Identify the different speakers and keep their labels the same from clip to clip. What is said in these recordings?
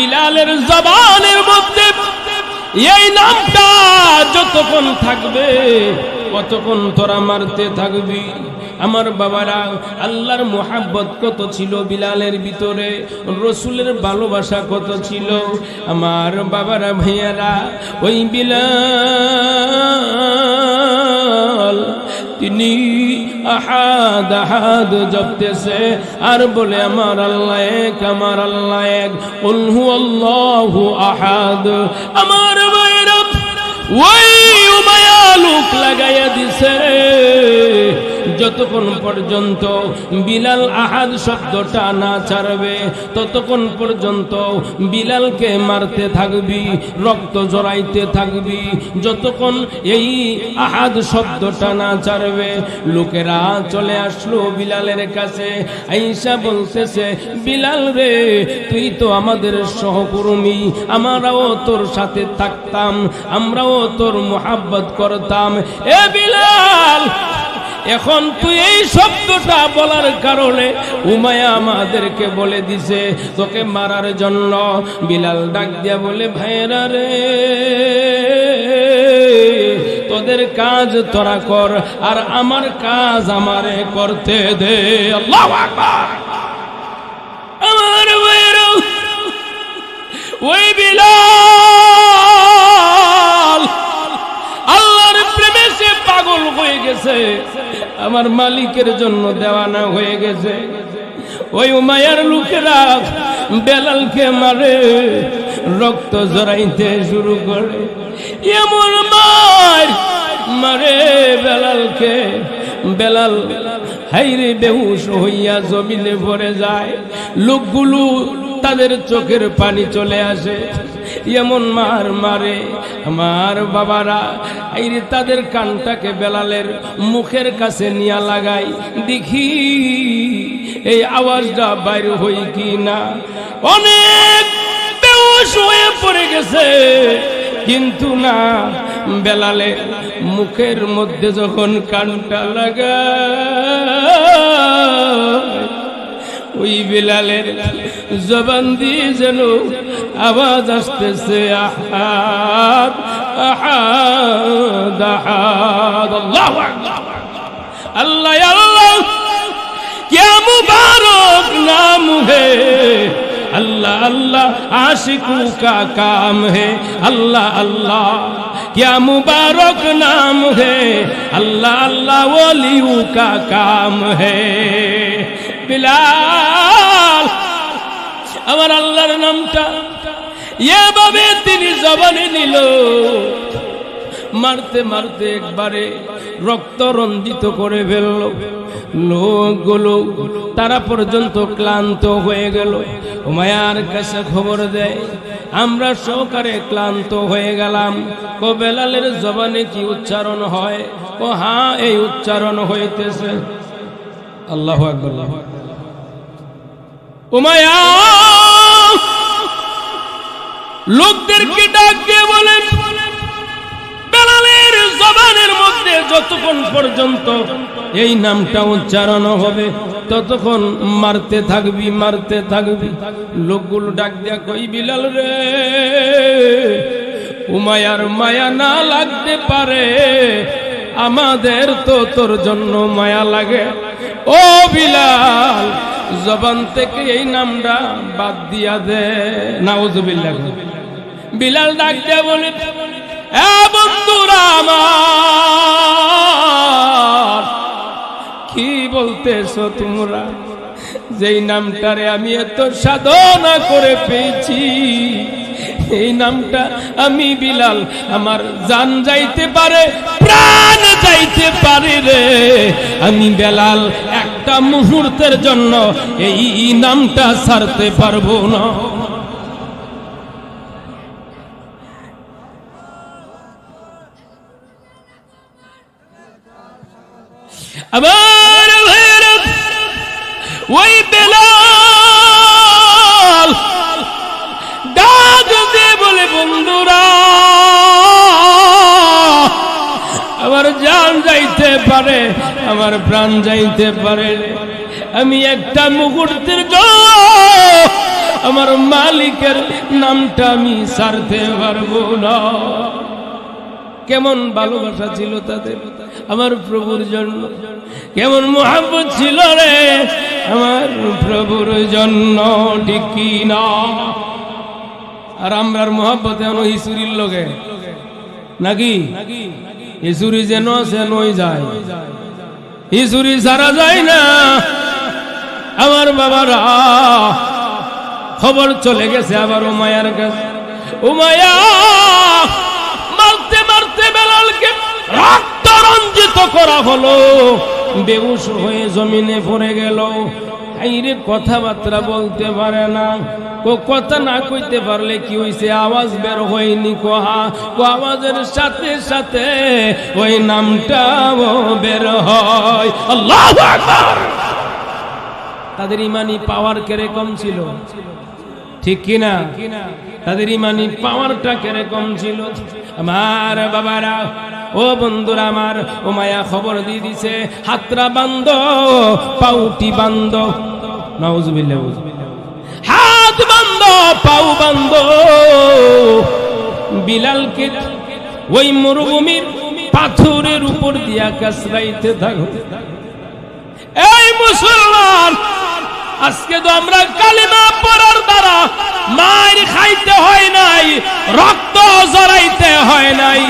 Speaker 1: বিলালের জবানের মধ্যে এই নামটা যতক্ষণ থাকবে কতক্ষণ তোরা মারতে থাকবি। আমার বাবারা, আল্লাহর মোহাব্বত কত ছিল বিলালের ভিতরে, রসুলের ভালোবাসা কত ছিল। আমার বাবারা, ভাইয়ারা, ওই বিলাল তিনি আহাদ আহাদ জপতেছে আর বলে আমার আল্লাহ এক, আমার আল্লাহ এক, কুল হুয়াল্লাহু আহাদ। আমার ভাইরা, ওই উমাইয়া লোক লাগাইয়া দিছে যতক্ষণ পর্যন্ত বিলাল আহাদ শব্দটা না ছাড়বে ততক্ষণ পর্যন্ত বিলালকে মারতে থাকবি, রক্ত জড়াইতে থাকবি যতক্ষণ এই আহাদ শব্দটা না ছাড়বে। লোকেরা চলে আসলো বিলালের কাছে, আইসা বলতেছে, বিলাল রে, তুই তো আমাদের সহকর্মী, আমরাও তোর সাথে থাকতাম, আমরাও তোর মোহাব্বত করতাম। এ বিলাল, এখন তুই এই শব্দটা বলার কারণে উমাইয়া আমাদেরকে বলে দিছে তোকে মারার জন্য। বিলাল ডাক দিয়া বলে, ভাইরা রে, তোদের কাজ তোরা কর আর আমার কাজ আমারে করতে দে। আল্লাহু আকবার। আমার ভাইরা, ওই বিলাল আল্লাহর প্রেমে সে পাগল হয়ে গেছে, আমার মালিকের জন্য দেওয়ানা হয়ে গেছে। ওই উমাইয়ার লোকেরা বেলালকে মারে, রক্ত জড়াইতে শুরু করে, এমন মার মারে বেলালকে, বেলাল হাইরে বেহুশ হইয়া জমিনে পড়ে যায়। লোকগুলো তাদের চোখের পানি চলে আসে, এমন মার মারে। আমার বাবারা, আইরে তাদের কানটাকে বেলালের মুখের কাছে নিয়ে লাগাই, দেখি এই আওয়াজটা বাইরে হই কি না। অনেক বেহুশ হয়ে পড়ে গেছে, কিন্তু না, বেলালে মুখের মধ্যে যখন কানটা লাগায়, ওই বিলালের জবান দিয়ে যেন আওয়াজ আসতেছে, আহাদ আহাদ আহাদ। আল্লাহু আকবার। আল্লাহ আল্লাহ क्या मुबारक नाम है, अल्लाह अल्लाह आशिकों का काम है, अल्लाह अल्लाह क्या मुबारक नाम है, अल्लाह अल्लाह वलियों का काम है। বিলাল, আমার আল্লাহর নামটা এভাবে তিনি জবানে নিল, মারতে মারতে একবারে রক্ত রঞ্জিত করে ফেলল। লোকগুলো তারা পর্যন্ত ক্লান্ত হয়ে গেল। উমাইয়ার কাছে খবর দেয়, আমরা সহকারে ক্লান্ত হয়ে গেলাম। ও বেলালের জবানে কি উচ্চারণ হয়? ও হ্যাঁ, এই উচ্চারণ হইতেছে। আল্লাহু আকবার। উমাইয়া লোকদেরকে ডাক দিয়ে বলেন, বেলালের জবানের মধ্যে যতক্ষণ পর্যন্ত এই নামটা উচ্চারণ হবে ততক্ষণ মারতে থাকবি, মারতে থাকবি। লোকগুলো ডাক দিয়া কই, বিলাল রে, উমাইয়ার মায়া না লাগতে পারে, আমাদের তো তোর জন্য মায়া লাগে। ও বিলাল, জবান থেকে এই নামটা বাদ দিয়া দে। নাউযুবিল্লাহ। বিলাল ডাক দিয়া বলে, এ বন্ধুরা আমার, কি বলতেছো তোমরা? যেই নামটারে আমি এত সাধনা করে পেয়েছি, এই নামটা আমি বিলাল, আমার জান যাইতে পারে, প্রাণ যাইতে পারে রে, আমি বেলাল একটা মুহূর্তের জন্য এই নামটা ছাড়তে পারবো না। আবার ওই বেলাল ডাক দিয়ে বলে, বন্ধুরা আমার জান যাইতে পারে, আমার প্রাণ যাইতে পারে, আমি একটা মুহূর্তের জন্য আমার আমার মালিকের নামটা আমি ছাড়তে পারবো না। কেমন ভালোবাসা ছিল তাদের আমার প্রভুর জন্য, কেমন মুহাব্বত ছিল রে আমার প্রভুর জন্য, ঠিক কি না? আর আমরার মুহাব্বত এমন হিসুরির লগে নাকি? হিসুরি যেন সেনই যায়, হিসুরি সারা যায় না। আমার বাবারা খবর চলে গেছে আবার উমায়ার কাছে। উমায়া মারতে মারতে বেলালকে রক্ত রঞ্জিত করা হলো, বেহুশ হয়ে জমিনে পড়ে গেল। আইরে কথাবার্তা বলতে পারে না, ও কথা না কইতে পারলে কি হইছে, আওয়াজ বের হয়নি। আওয়াজের সাথে সাথে ওই নামটাও বের হয়, আল্লাহু আকবার। তাদের ইমানি পাওয়ার কিরকম ছিল, ঠিক কিনা? তাদের ইমানি পাওয়ারটা কিরকম ছিল? আমার বাবারা, ও বন্ধুরা আমার, উমায়া খবর দিয়ে দিছে, হাতরা বান্ধ, পাউটি বান্ধ, নাউজুবিল্লাহ, হাত বান্ধ, পাউ বান্ধ। বিলালকে ওই মরুভূমির পাথরের উপর দিয়া কাসরাইতে থাকো। এই মুসলমান, আজকে তো আমরা কালিমা পড়ার দ্বারা মার খাইতে হয় নাই, রক্ত জড়াইতে হয় নাই,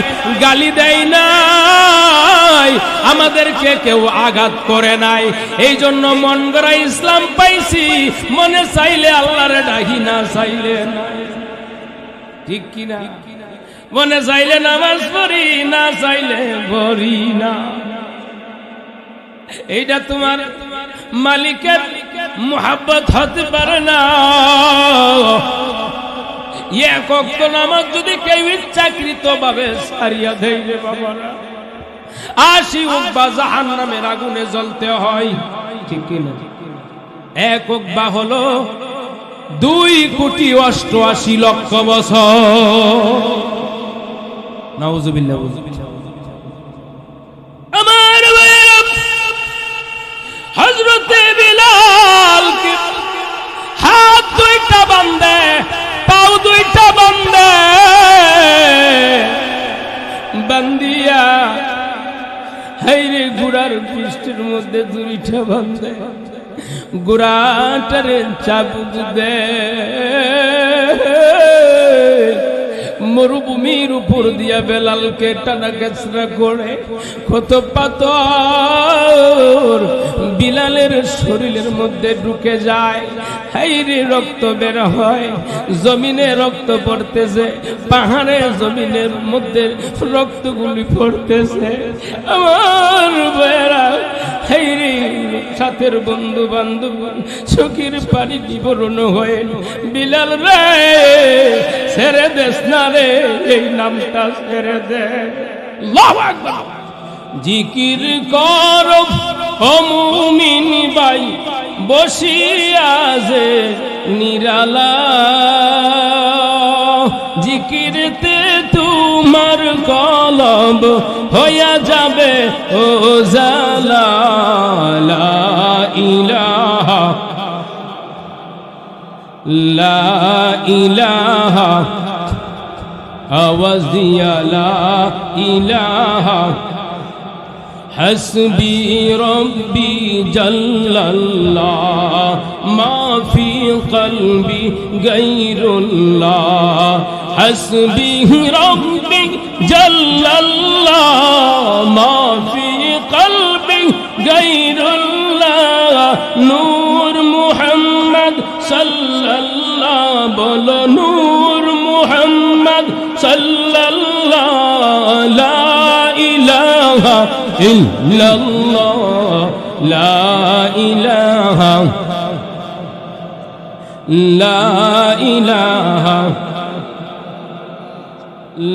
Speaker 1: গালি দেয় নাই, আমাদেরকে কেউ আঘাত করে নাই। এই জন্য মন গড়া ইসলাম পাইছি, মনে চাইলে আল্লাহরে ডাকি, না চাইলে নাই, ঠিক কিনা? মনে চাইলে নামাজ পড়ি, না চাইলে পড়ি না। এইটা তোমার মালিকের মুহাব্বত হতে পারে না। এক ওয়াক্ত নামাজ যদি কেউ ইচ্ছাকৃত ভাবে সারিয়া দেয় রে বাবারা, ৮০ উকবা জাহান্নামের আগুনে জ্বলতে হয়, ঠিক কিনা? এক উকবা হলো ২,৮৮,০০,০০০ বছর। নাউজুবিল্লাহ। আমার হযরতে বিলাল হাত দুইটা বান্ধে, পাও দুইটা বান্ধে, বান্দিয়া হাইরে গুড়ার পৃষ্ঠের মধ্যে দুইটা বান্ধে, গুড়াটারে চাবুক দে, মরুভূমির উপর দিয়া বেলালকে টানা কেচরা করে, কত পাথর বিলালের শরীরের মধ্যে ঢুকে যায়। হাইরে রক্ত বের হয়, জমিনে রক্ত পড়তেছে, পাহাড়ে জমিনের মধ্যে রক্তগুলি পড়তেছে। আমার বেড়া হাইরে সাথের বন্ধু বান্ধব চোখের পানি বিবরণ হয়ে, বিলাল রে ছেড়ে দেস না রে, এই নামটা ছেড়ে দে। আল্লাহু আকবার। জিকির কর ও মুমিন ভাই, বসিয়া যে নিরালা, জিকিরতে তোমার কলব হইয়া যাবে ও জালা। লা ইলাহা, লা ইলাহা, আওয়াজ দিয়া লা ইলাহা, হাসবি রব্বি জাল্লাল্লাহ, মা ফি কলবি গায়রুল্লাহ, হাসবি রব্বি জাল্লাল্লাহ, মা ফি কলবি গায়রুল্লাহ, নূর মুহাম্মদ সাল্লাল্লাহ, বলো নূর মুহাম্মদ সাল্লাল্লাহ, লা ইলাহা ইল্লাল্লাহ, লা ইলাহা, লা ইলাহা,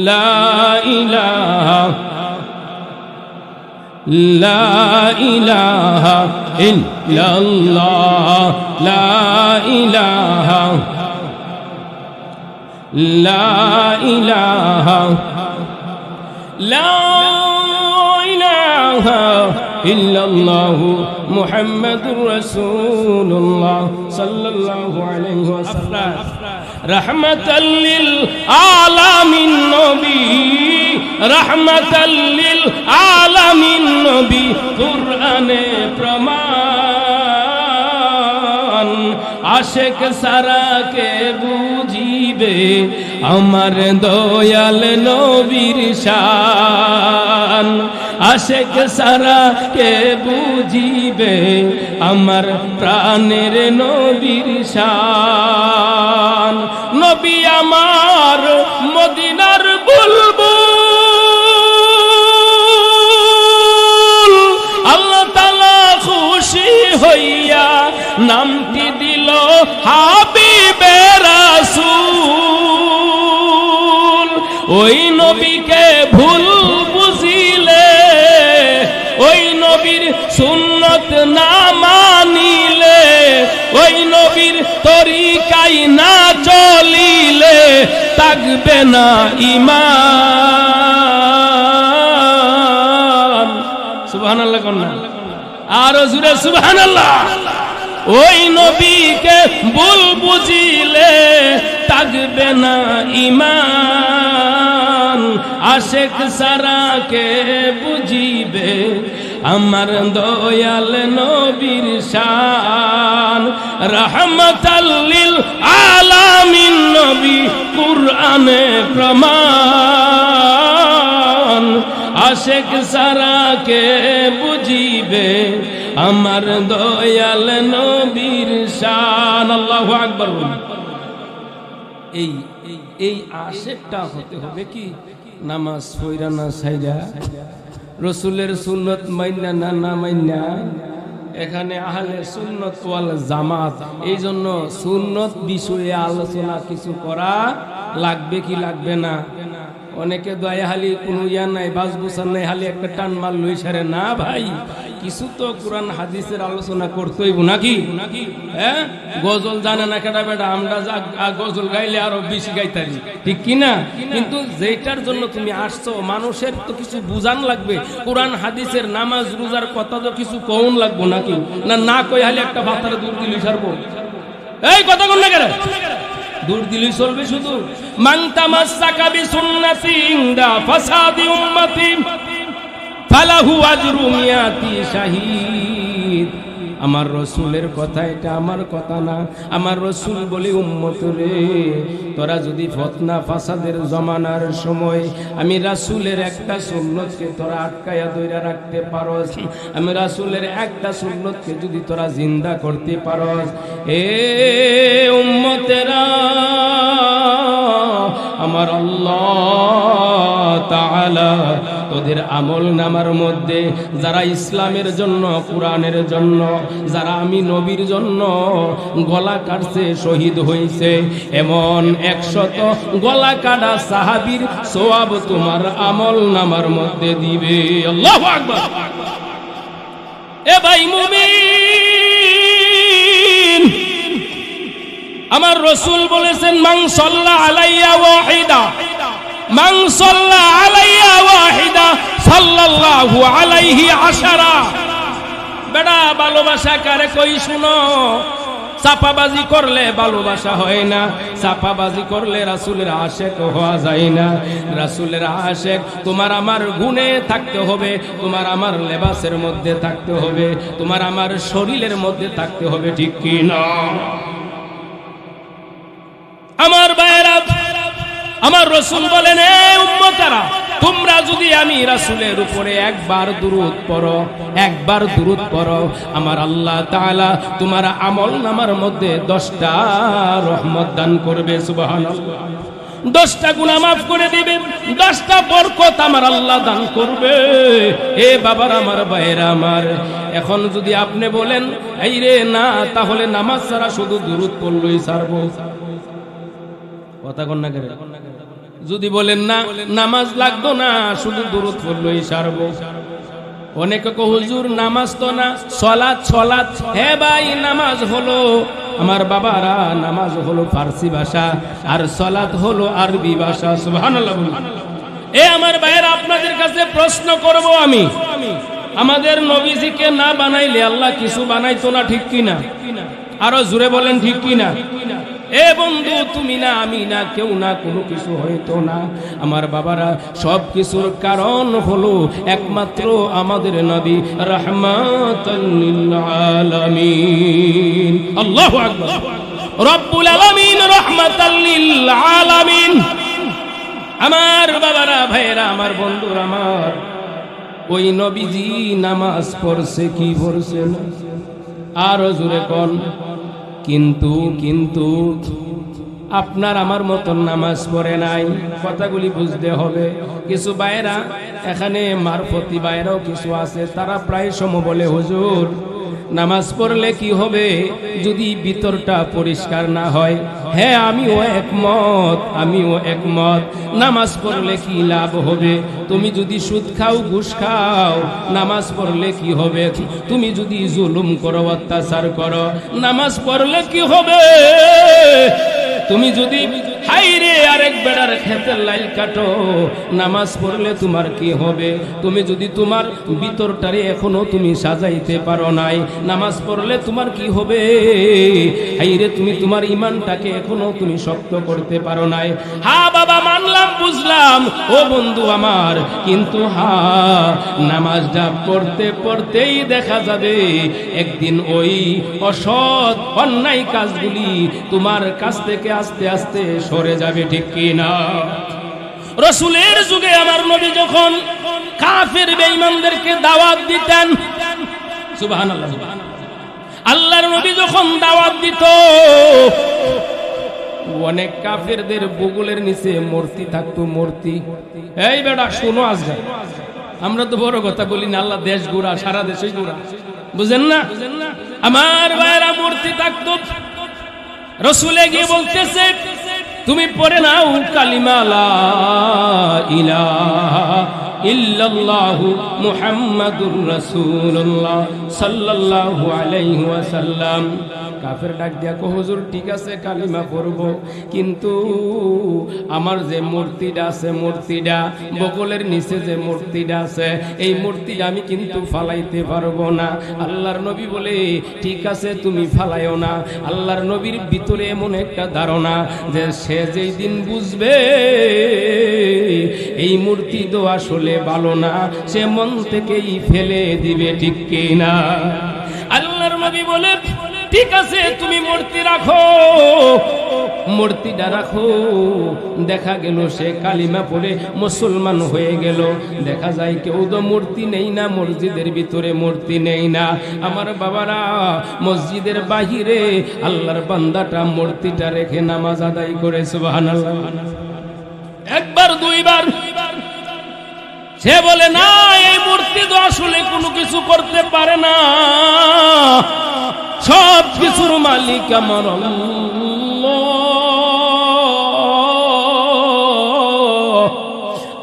Speaker 1: লা ইলাহা, লা ইলাহা ইল্লাল্লাহ, লা ইলাহা, লা ইলাহা, লা ইলাহা ইল্লাল্লাহু মুহাম্মাদুর রাসূলুল্লাহ সাল্লাল্লাহু আলাইহি ওয়াসাল্লাম রাহমাতাল লিল আলামিন নবী রাহমাতাল লিল আলামিন নবী কুরআনে প্রমাণ আশিক সারা কে বুঝিবে আমার দয়াল নবীর শান আশিক সারা কে বুঝিবে আমার প্রাণের নবীর শান নবী আমার মদিনার বুলবুল আল্লাহ তাআলা খুশি হইয়া নামটি দিল হাবিবে রাসূল ওই নবীকে ভুল বুঝিলে ওই নবীর সুন্নত না মানিলে ওই নবীর তরিকায় না চলিলে থাকবে না ঈমান সুবহানাল্লাহ কোন না আর জোরে সুবহানাল্লাহ ওই নবীকে ভুল বুঝিলে থাকবে না ঈমান আশিক সারা কে বুঝিবে আমার দয়াল নবীর শান রাহমাতাল লিল আলামিন নবী কুরআনে প্রমাণ আশিক সারা কে বুঝিবে আমার দয়াল নবীর শান আল্লাহু আকবার এই এই আশিকটা হতে হবে কি নামাজ পড়া না ছাইরা রাসূলের সুন্নাত মাইনা না না মাইনা এখানে আহলে সুন্নাত ওয়াল জামাত এইজন্য সুন্নাত বিষয়ে আলোচনা কিছু করা লাগবে কি লাগবে না অনেকে দয়া হালি কোনো ইয়া নাই বাজবুসার নাই হালি একটা টান মার লই সারে না ভাই কিছু তো কোরআন হাদিসের আলোচনা করতেই নাকি হ্যাঁ গজল জানে না কেটা বেটা আমরা গজল গাইলে আরো বেশি গাইতারি ঠিক কিনা কিন্তু যেটার জন্য তুমি আসছো মানুষের তো কিছু বুঝান লাগবে কোরআন হাদিসের নামাজ রোজার কথা তো কিছু কওন লাগবো নাকি না না কই হালি একটা বাতারে দূর দিলি ছাড়বো এই কথা কোন না কেন দূর দিলেই চলবে শুধু মান তামাসসাকা বিসুন্নতি ইনদা ফাসাদি উম্মতি ফালাহু আজরু মিয়াতি শাহীদ আমার রাসূলের কথা এটা আমার কথা না আমার রাসূল বলি উম্মত রে তোরা যদি ফতনা ফাসাদের জমানার সময় আমি রাসূলের একটা সুন্নতকে তোরা আটকায়া ধইরা রাখতে পারোস আমি রাসূলের একটা সুন্নতকে যদি তোরা জিন্দা করতে পারোস এ উম্মতেরা আমার আল্লাহ তাআলা তোদের আমল নামার মধ্যে যারা ইসলামের জন্য কোরআনের জন্য যারা আমি নবীর জন্য গলা কাটছে শহীদ হয়েছে এমন 100 গলা কাটা সাহাবীর সওয়াব তোমার আমল নামার মধ্যে দিবে আল্লাহু আকবার এ ভাই মুমিন আমার রাসূল বলেছেন মান সাল্লা আলাইয়া ওয়াহিদা মান সাল্লা আলাইয়া ওয়াহিদা সাল্লাল্লাহু আলাইহি আশারা বেটা ভালোবাসা কারে কই শুনো চাপাবাজি করলে ভালোবাসা হয় না চাপাবাজি করলে রাসূলের আশিক হওয়া যায় না রাসূলের আশিক তোমার আমার গুণে থাকতে হবে তোমার আমার লেবাসের মধ্যে থাকতে হবে তোমার আমার শরীরের মধ্যে থাকতে হবে ঠিক কি না আমার ভাইরা আমার রাসূল বলেন এ উম্মতারা তোমরা যদি আমি রাসূলের উপরে একবার দুরূদ পড়ো আমার আল্লাহ তাআলা তোমার আমল নামার মধ্যে 10টা রহমত দান করবে সুবহানাল্লাহ 10টা গুনাহ maaf করে দিবে 10টা বরকত আমার আল্লাহ দান করবে এ বাবার আমার ভাইরা আমার এখন যদি আপনি বলেন এই রে না তাহলে নামাজ ছাড়া শুধু দুরূদ পড়লেই ছাড়বো কথা কোন না করে যদি বলেন না নামাজ লাগতো না শুধু দুরূদ পড়লেই ছাড়বো অনেকে কয় হুজুর নামাজ তো না সালাত হে ভাই নামাজ হলো আমার বাবারা নামাজ হলো ফারসি ভাষা আর সালাত হলো আরবি ভাষা সুবহানাল্লাহ এ আমার ভাইয়েরা আপনাদের কাছে প্রশ্ন করব আমি আমাদের নবীজিকে না বানাইলে আল্লাহ কিছু বানাইতো না, ঠিক কিনা? আরো জোরে বলেন ঠিক কিনা? এ বন্ধু, তুমি না, আমি না, কেউ না, কোনো কিছু হইতো না। আমার বাবারা, সব কিছুর কারণ হলো একমাত্র আমাদের নবী রাহমাতাল লিল আলামিন। আল্লাহু আকবার। রব্বুল আলামিন রাহমাতাল লিল আলামিন। আমার বাবারা, ভাইয়েরা, আমার বন্ধুরা, আমার ওই নবীজি নামাজ পড়ছে কি পড়ছে না? আরো জোরে কোন। কিন্তু আপনার আমার মতন নামাজ পড়ে নাই। কথাগুলি বুঝতে হবে। কিছু ভাইয়েরা এখানে, মারফতি ভাইয়েরাও কিছু আছে, তারা প্রায় সময় বলে, হুজুর নামাজ পড়লে কি হবে যদি ভিতরটা পরিষ্কার না হয়? হ্যাঁ, আমিও একমত। নামাজ পড়লে কি লাভ হবে? তুমি যদি সুদ খাও, ঘুষ খাও, নামাজ পড়লে কি হবে? তুমি যদি জুলুম করো, অত্যাচার করো, নামাজ পড়লে কি হবে? তুমি যদি হাইরে আরেক বেড়ার ক্ষেতের লাইল কাটো, নামাজ পড়লে তোমার কি হবে? তুমি যদি তোমার ভিতরটারে এখনো তুমি সাজাইতে পারো নাই, নামাজ পড়লে তোমার কি হবে? হাইরে তুমি তোমার ইমানটাকে এখনো তুমি শক্ত করতে পারো নাই। হ্যাঁ বাবা, মানলাম, বুঝলাম ও বন্ধু আমার, কিন্তু নামাজটা পড়তে পড়তেই দেখা যাবে একদিন ওই অসৎ অন্যায় কাজগুলি তোমার কাছ থেকে আস্তে আস্তে সরে যাবে, ঠিক কি না? রাসূলের যুগে আমার নবী যখন কাফের বেঈমানদেরকে দাওয়াত দিতেন, সুবহানাল্লাহ, আল্লাহর নবী যখন দাওয়াত দিত, অনেক কাফেরদের বুকুলের নিচে মূর্তি থাকতো, মূর্তি। এই বেটা শোনো, আজকে আমরা তো বড় কথা বলি না, আল্লাহ দেশ ঘুরা, সারা দেশে ঘুরা, বুঝেন না? আমার ভাইরা মূর্তি থাকতো। রাসূলে গিয়ে বলতেছে, তুমি পড়ে নাও কালিমা লা ইলাহা ইল্লাল্লাহু মুহাম্মাদুর রাসূলুল্লাহ সাল্লাল্লাহু আলাইহি ওয়াসাল্লাম। কাফের ডাক দিয়া কো, হুজুর ঠিক আছে কালিমা পড়ব, কিন্তু আমার যে মূর্তিটা আছে, মূর্তিটা বগলের নিচে যে মূর্তিটা আছে, এই মূর্তিটা আমি কিন্তু ফালাইতে পারবো না। আল্লাহর নবী বলে, ঠিক আছে তুমি ফালাইও না। আল্লাহর নবীর ভিতরে এমন একটা ধারণা যে সে যেই দিন বুঝবে এই মূর্তি তো আসলে ভালো না, সে মন থেকেই ফেলে দিবে, ঠিক কি না? আল্লাহর নবী বলে, ঠিক আছে তুমি মূর্তি রাখো, মূর্তিটা রাখো। দেখা গেল সে কালিমা পড়ে মুসলমান হয়ে গেল। দেখা যায় কেউ তো মূর্তি নেই না, মসজিদের ভিতরে মূর্তি নেই না। আমার বাবারা, মসজিদের বাহিরে আল্লাহর বান্দাটা মূর্তিটা রেখে নামাজ আদায় করে, সুবহানাল্লাহ। একবার দুইবার সে বলে, না, এই মূর্তি তো আসলে কোনো কিছু করতে পারে না, সব কিছুর মালিক আমার আল্লাহ।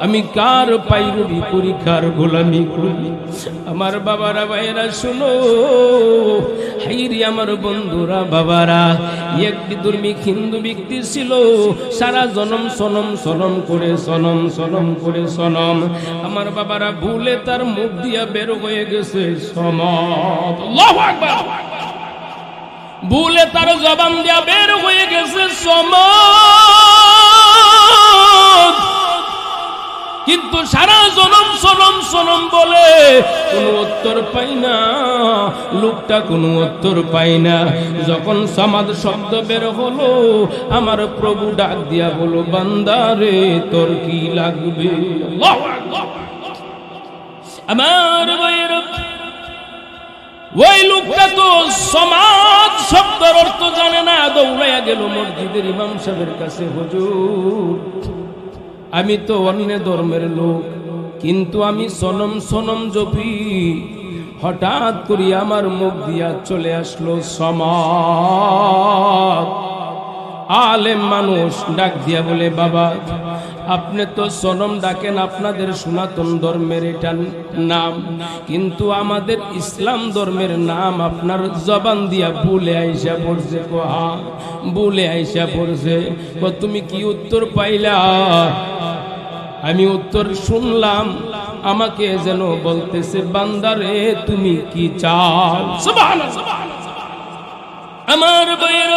Speaker 1: আমি কার পাইরবি করি, কার গোলামি করি? আমার বাবারা, ভাইয়েরা শুনো, হাইরি আমার বন্ধুরা, বাবারা, একটি দুর্মিক হিন্দু ব্যক্তি ছিল, সারা জনম সনম সনম করে, সনম সনম করে, সনম। আমার বাবারা, ভুলে তার মুখ দিয়া বের হয়ে গেছে সমদ। আল্লাহু আকবার। ভুলে তার জবান দিয়া বের হয়ে গেছে সমদ, কিন্তু সারা জনম সনম সনম বলে কোনো উত্তর পাই না, লোকটা কোনো উত্তর পাই না। যখন সমাদ শব্দ বের হলো, আমার প্রভু ডাক দিয়া বলো, বান্দারে তোর কি লাগবে? আমার ভাইয়ের, ওই লোকটা তো সমাজ শব্দের অর্থ জানে না, দৌড়াইয়া গেল মসজিদের ইমাম সাহেবের কাছে, হুজুর আমি তো অন্য ধর্মের লোক, কিন্তু আমি সনম সনম জপি, হঠাৎ করে আমার মুখ দিয়া চলে আসলো সমাদ। আলেম মানুষ ডাক দিয়া বলে, বাবা আপনি তো সনম ডাকেন, আপনাদের সনাতন ধর্মের এটা নাম, কিন্তু আমাদের ইসলাম ধর্মের নাম আপনার জবান দিয়া ভুলে আইসা পড়ছে। ভুলে আইসা পড়ছে। তুমি কি উত্তর পাইলা? আমি উত্তর শুনলাম, আমাকে যেন বলতেছে, বান্দারে তুমি কি চাও? সুবহানাল্লাহ। আমার ভাইয়ের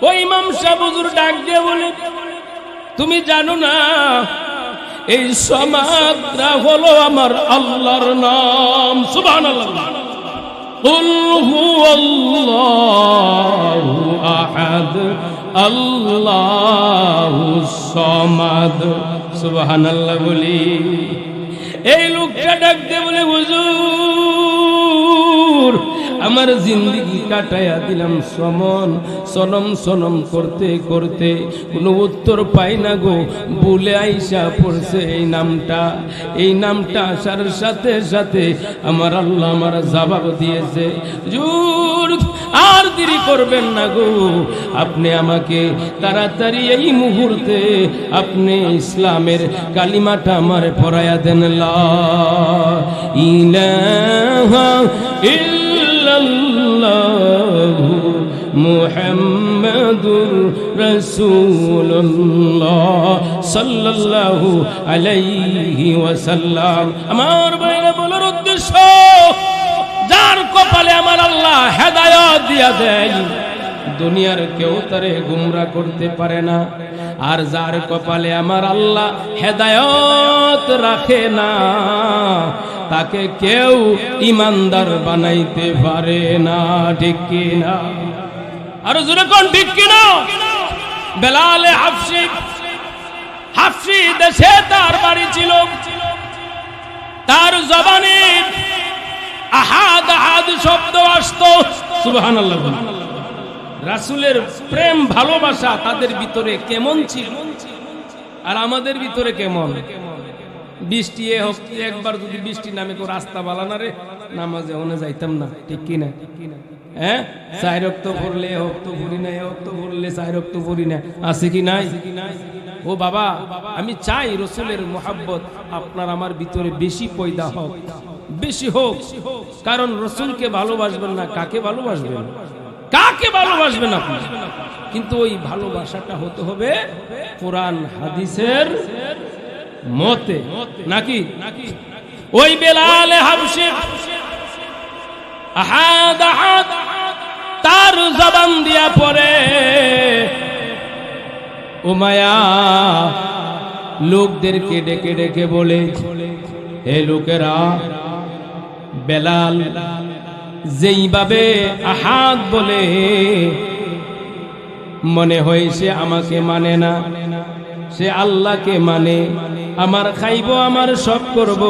Speaker 1: ওই ইমাম সাহেব হুজুর ডাক দিয়ে বলে, তুমি জানো না এই সমাদরা হলো আমার আল্লাহর নাম? সুবহানাল্লাহ। কুল হুয়াল্লাহু আহাদ আল্লাহুস সামাদ। সুবহানাল্লাহ বলি। এই লোকটা ডাক দিয়ে বলে, হুজুর আমার জিন্দেগি কাটায়া দিলাম সনম সনম করতে করতে, কোনো উত্তর পাই না গো। ভুলে আইসা পড়ছে এই নামটা আসার সাথে সাথে আমার আল্লাহ আমার জবাব দিয়েছে। হুজুর আর দেরি করবেন না গো, আপনি আমাকে তাড়াতাড়ি এই মুহূর্তে আপনি ইসলামের কালিমাটা আমার পড়ায়া দেন, লা ইলাহা ইল্লাল্লাহু মুহাম্মাদুর রাসূলুল্লাহ সাল্লাল্লাহু আলাইহি ওয়াসাল্লাম। আমার ভাইরা বলার উদ্দেশ্য, যার কপালে আমার আল্লাহ হেদায়েত দিয়া দেয়, দুনিয়ার কেউ তারে গুমরাহ করতে পারে না। আর যার কপালে আমার আল্লাহ হেদায়েত রাখে না, তাকে কেউ ঈমানদার বানাইতে পারে না। ঠিক কি না? আর জোরে কোন ঠিক কি না? বেলাল হাফসি দেশে তার বাড়ি ছিল, তার জবানে আহাদ আহাদ শব্দ আসতো। সুবহানাল্লাহ। রাসূলের প্রেম ভালোবাসা তাদের ভিতরে কেমন ছিল আর আমাদের ভিতরে কেমন? বৃষ্টি একবার যদি বৃষ্টি নামে কেউ রাস্তা বালানা রে, নামাজে ওনে যাইতাম না। ঠিক কি না? হ্যাঁ, 4 রক্ত পড়লে হক্ত পড়ি না, হক্ত পড়লে 4 রক্ত পড়ি না, আছে কি নাই? ও বাবা, আমি চাই রসুলের মোহাব্বত আপনার আমার ভিতরে বেশি পয়দা হোক, বেশি হোক। কারণ রসুলকে ভালোবাসবেন না, কাকে ভালোবাসবেন? কাকে ভালোবাসবেন আপনি? কিন্তু ওই ভালোবাসাটা হতে হবে কোরআন হাদিসের মতে, নাকি? ওই বেলাল হাবশি আহাদ আহাদ তার জবান দিয়া পড়ে, উমায়া লোকদেরকে ডেকে ডেকে বলে, হে লোকেরা, বেলাল যেইভাবে আহাদ বলে মনে হয় সে আমাকে মানে না, সে আল্লাহকে মানে। আমার খাইব, আমার সব করব,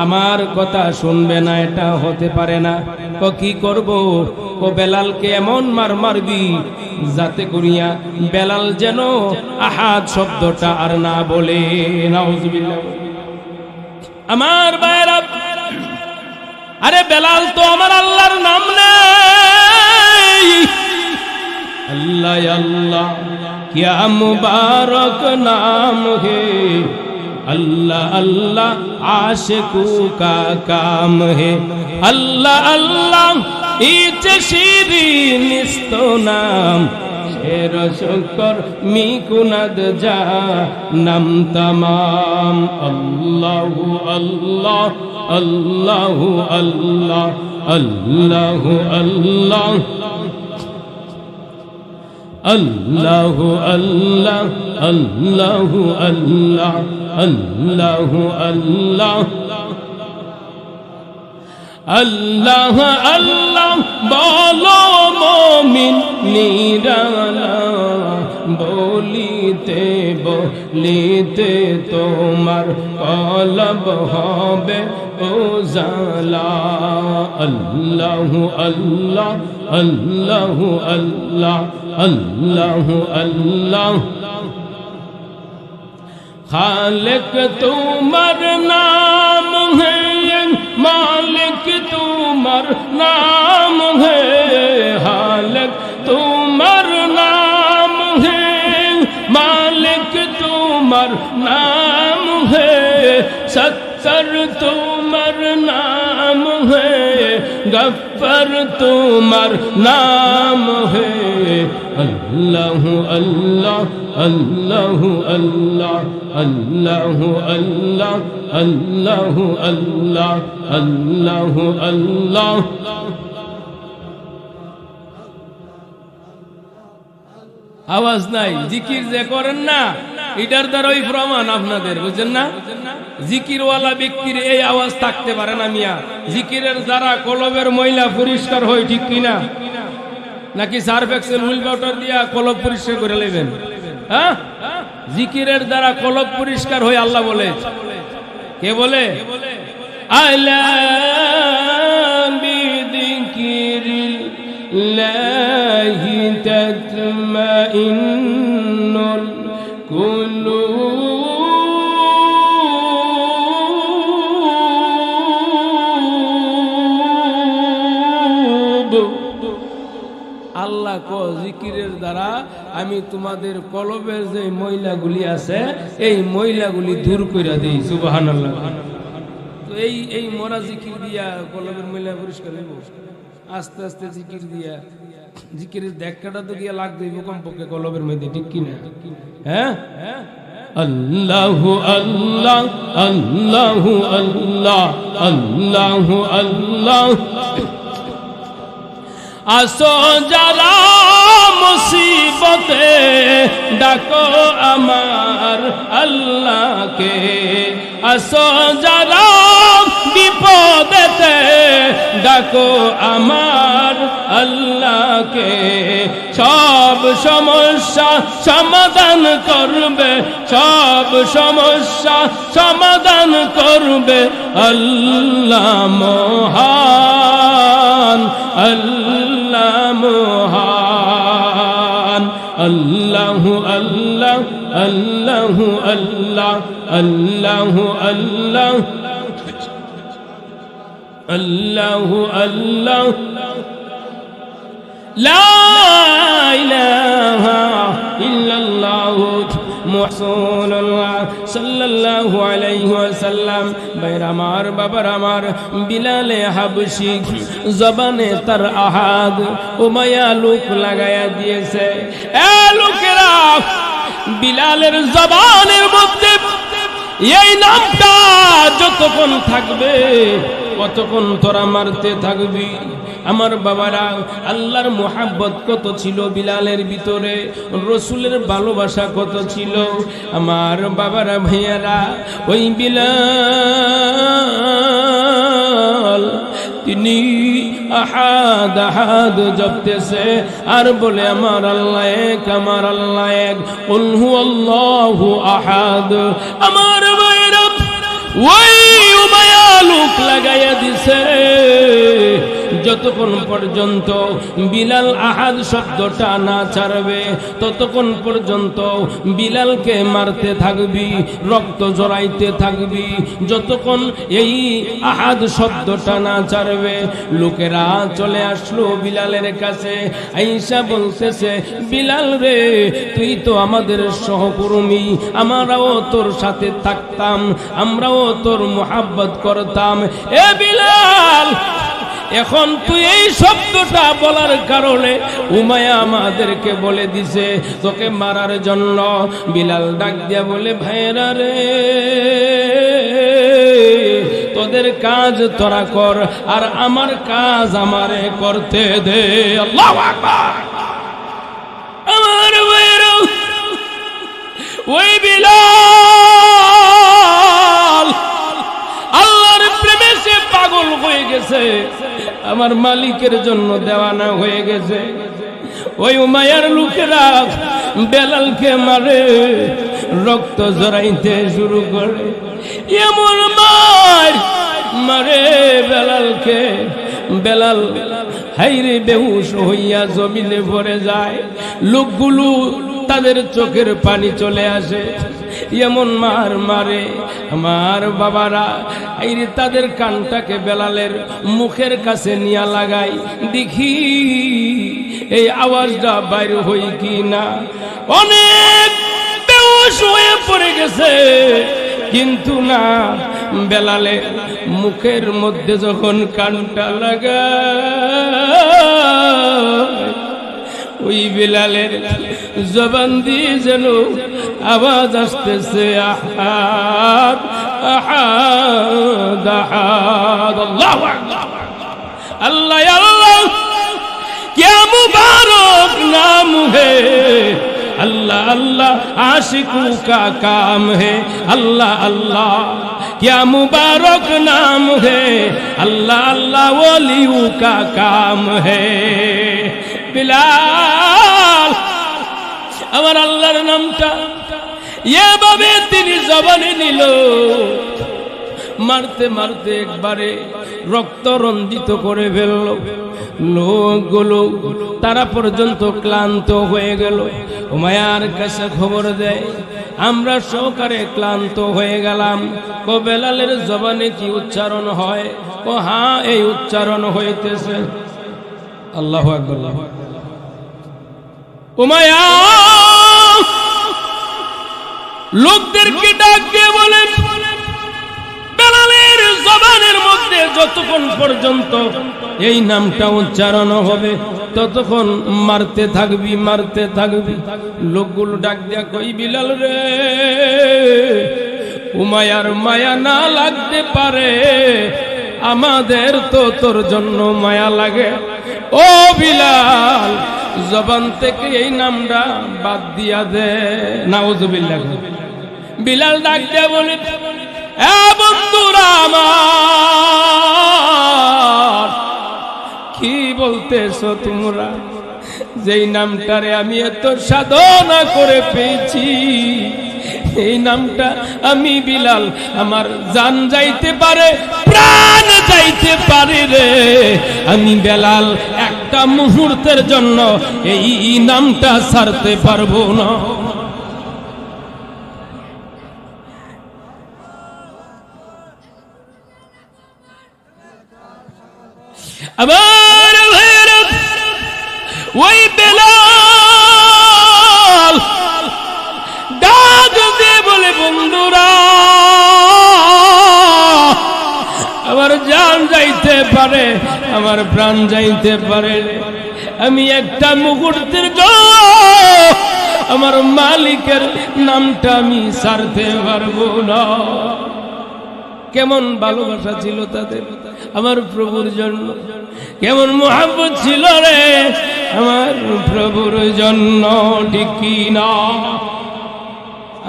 Speaker 1: আমার কথা শুনবে না, এটা হতে পারে না। ও কি করব? ও বেলালকে এমন মারবি যাতে করিয়া বেলাল যেন আহাদ শব্দটা আর না বলে। নাউজুবিল্লাহ। আমার ভাইরা, আরে বেলাল তো আমার আল্লাহর নাম নেই। अल्लाह अल्लाह क्या मुबारक नाम है, अल्लाह अल्लाह आशिकों का काम है, अल्लाह अल्लाह इच शिरीनिस्तो नाम, शेर शुक्र मिकुनद जा नम तमाम। अल्लाह अल्लाह अल्लाह अल्लाह अल्लाह अल्लाह अल्लाह अल्लाह अल्लाह अल्लाह अल्लाह अल्लाह अल्लाह अल्लाह बोलो मोमिन निराला, বলিতে বলিতে তোমার কলব হবে উজালা। আল্লাহ আল্লাহ আল্লাহ আল্লাহ আল্লাহ আল্লাহ। খালিক তোমার নাম है, मालिक তোমার नाम है, खालिक তোমার नाम है, मालिक তোমার नाम है, सत्तर তোমার नाम है, गफ्फर তোমার নাম হে আল্লাহ আল্লাহ আল্লাহ আল্লাহ আল্লাহ আল্লাহ আল্লাহ আল্লাহ আল্লাহ আল্লাহ। আওয়াজ নাই, জিকির যে করেন না এটার দ্বারাই প্রমাণ আপনাদের, বুঝছেন না? জিকিরওয়ালা ব্যক্তির এই আওয়াজ থাকতে পারে না মিয়া। জিকিরের দ্বারা কলবের ময়লা পরিষ্কার হয়, ঠিক কিনা? নাকি সার্ফ এক্সেল হুইল পাউডার দিয়া কলব পরিষ্কার করে নেবেন? হ্যাঁ, জিকিরের দ্বারা কলব পরিষ্কার হয় আল্লাহ বলে। কে বলে? আলা বিযিকিরিল্লাহি তাতমাইন্নুল কুলুব। আল্লাহ কো জিকিরের দ্বারা আমি তোমাদের কলবের যে ময়লাগুলি আছে এই ময়লাগুলি দূর করে দেই। সুবহানাল্লাহ। তো এই মোরা জিকির দিয়া কলবের ময়লা পরিষ্কার হইব? আস্তে আস্তে জিকির দিয়া, জিকিরের দেখাটা তো গিয়া লাগবে কমপক্ষে কলবের মধ্যে, ঠিক কিনা? হ্যাঁ, আল্লাহু আল্লাহ আল্লাহু আল্লাহ আল্লাহু আল্লাহ। আসো যারা মুসিবতে ডাকো আমার আল্লাহকে, আসো যারা বিপদেতে ডাকো আমার আল্লাহকে। সব সমস্যা সমাধান করবে, সব সমস্যা সমাধান করবে আল্লাহ মহান, আল্লাহ মহান। আল্লাহু আল্লাহ আল্লাহু আল্লাহ আল্লাহু আল্লাহ আল্লাহু আল্লাহ। লা ইলাহা ইল্লাল্লাহু মুহাম্মাদুর সাল্লাল্লাহু আলাইহি ওয়াসাল্লাম। ভাইরা আমার, বাবার আমার, বিলালে হাবশি জবানে তার আহাদ উমাইয়া লোক লাগায়া দিয়েছে। এ লোকেরা, বিলালের জবানের মধ্যে এই নামটা যতক্ষণ থাকবে কতক্ষণ তোরা মারতে থাকবি। আমার বাবারা, আল্লাহর মোহাব্বত কত ছিল বিলালের ভিতরে, রসুলের ভালোবাসা কত ছিল। আমার বাবারা, ভাইয়ারা, ওই বিলাল তিনি আহাদ আহাদ জপতেছে আর বলে আমার আল্লাহ এক, আমার আল্লাহ এক, কুল হুয়াল্লাহু আহাদ। আমার ভাইয়েরা, ওই উমাইয়া লোক লাগাইয়া দিছে। যতক্ষণ পর্যন্ত বিলাল আহাদ শব্দটা না ছাড়বে ততক্ষণ পর্যন্ত বিলালকে মারতে থাকবি, রক্ত জড়াইতে থাকবি। যতক্ষণ এই আহাদ শব্দটা না ছাড়বে। লোকেরা চলে আসলো বিলালের কাছে, আইসা বলতেছে, বিলাল রে, তুই তো আমাদের সহকর্মী, আমরাও তোর সাথে থাকতাম, আমরাও তোর মোহাব্বত করতাম। এ বিলাল, এখন তুই এই শব্দটা বলার কারণে উমাইয়া আমাদেরকে বলে দিছে তোকে মারার জন্য। বিলাল ডাক দিয়া বলে, ভাইরা রে, তোদের কাজ তোরা কর আর আমার কাজ আমারে করতে দে। আল্লাহু আকবার। আমার ভাইরা, ওই বিলাল আল্লাহর প্রেমে সে পাগল হয়ে গেছে, আমার মালিকের জন্য দেওয়ানা হয়ে গেছে। ওই উমাইয়ার লোকেরা বেলালকে মারে, রক্ত জড়াইতে শুরু করে, এমন মারে বেলালকে। বেলাল হাইরে বেহুশ হইয়া জমিনে পড়ে যায়। লোকগুলো তাদের চোখের পানি চলে আসে, এমন মার মারে। আমার বাবারা, এই তাদের কানটাকে বেলালের মুখের কাছে নিয়ে লাগাই, দেখি এই আওয়াজটা বাইর হই কি না। অনেক বেহুশ হয়ে পড়ে গেছে, কিন্তু না, বেলালে মুখের মধ্যে যখন কানটা লাগা ওই বেলালের জবান দিয়ে যেন আওয়াজ আসতেছে আহাদ আহাদ আহাদ আল্লাহু আকবার अल्लाह अल्लाह क्या मुबारक नाम है अल्लाह अल्लाह आशिकों का काम है अल्लाह अल्लाह क्या मुबारक नाम है अल्लाह अल्लाह वलियों का काम है बिलाल আমার আল্লাহর নামটা এভাবে তিনি জবানে নিল মারতে মারতে একবারে রক্ত রঞ্জিত করে ফেলল লোকগুলো তারা পর্যন্ত ক্লান্ত হয়ে গেল উমাইয়ার কাছে খবর দেয় আমরা সহকারে ক্লান্ত হয়ে গেলাম ও বেলালের জবানে কি উচ্চারণ হয় ও হ্যাঁ এই উচ্চারণ হইতেছে আল্লাহু আকবার উমাইয়া লোকদেরকে ডাক দিয়ে বলেন বেলালের জবানের মধ্যে যতক্ষণ পর্যন্ত এই নামটা উচ্চারণ হবে ততক্ষণ মারতে থাকবি মারতে থাকবি লোকগুলো ডাক দিয়া কই বিলাল রে উমাইয়ার মায়া না লাগতে পারে আমাদের তো তোর জন্য মায়া লাগে ও বিলাল জবান থেকে এই নামটা বাদ দিয়া দে নাউজুবিল্লাহ বিলাল ডাক দিয়া বলে এ বন্ধুরা আমার কি বলতেছো তোমরা যেই নামটারে আমি এত সাধনা করে পেয়েছি এই নামটা আমি বিলাল আমার জান যাইতে পারে প্রাণ যাইতে পারে রে আমি বেলাল একটা মুহূর্তের জন্য এই নামটা ছাড়তে পারবো না আবার ওই বেলাল ডাক দিয়ে বলে বন্ধুরা আমার জান যাইতে পারে আমার প্রাণ যাইতে পারে আমি একটা মুহূর্তের জন্য আমার মালিকের নামটা আমি ছাড়তে পারবো না কেমন ভালোবাসা ছিল তাদের আমার প্রভুর জন্য কেমন মুহাব্বত ছিল রে আমার প্রভুর জন্য ঠিক কি না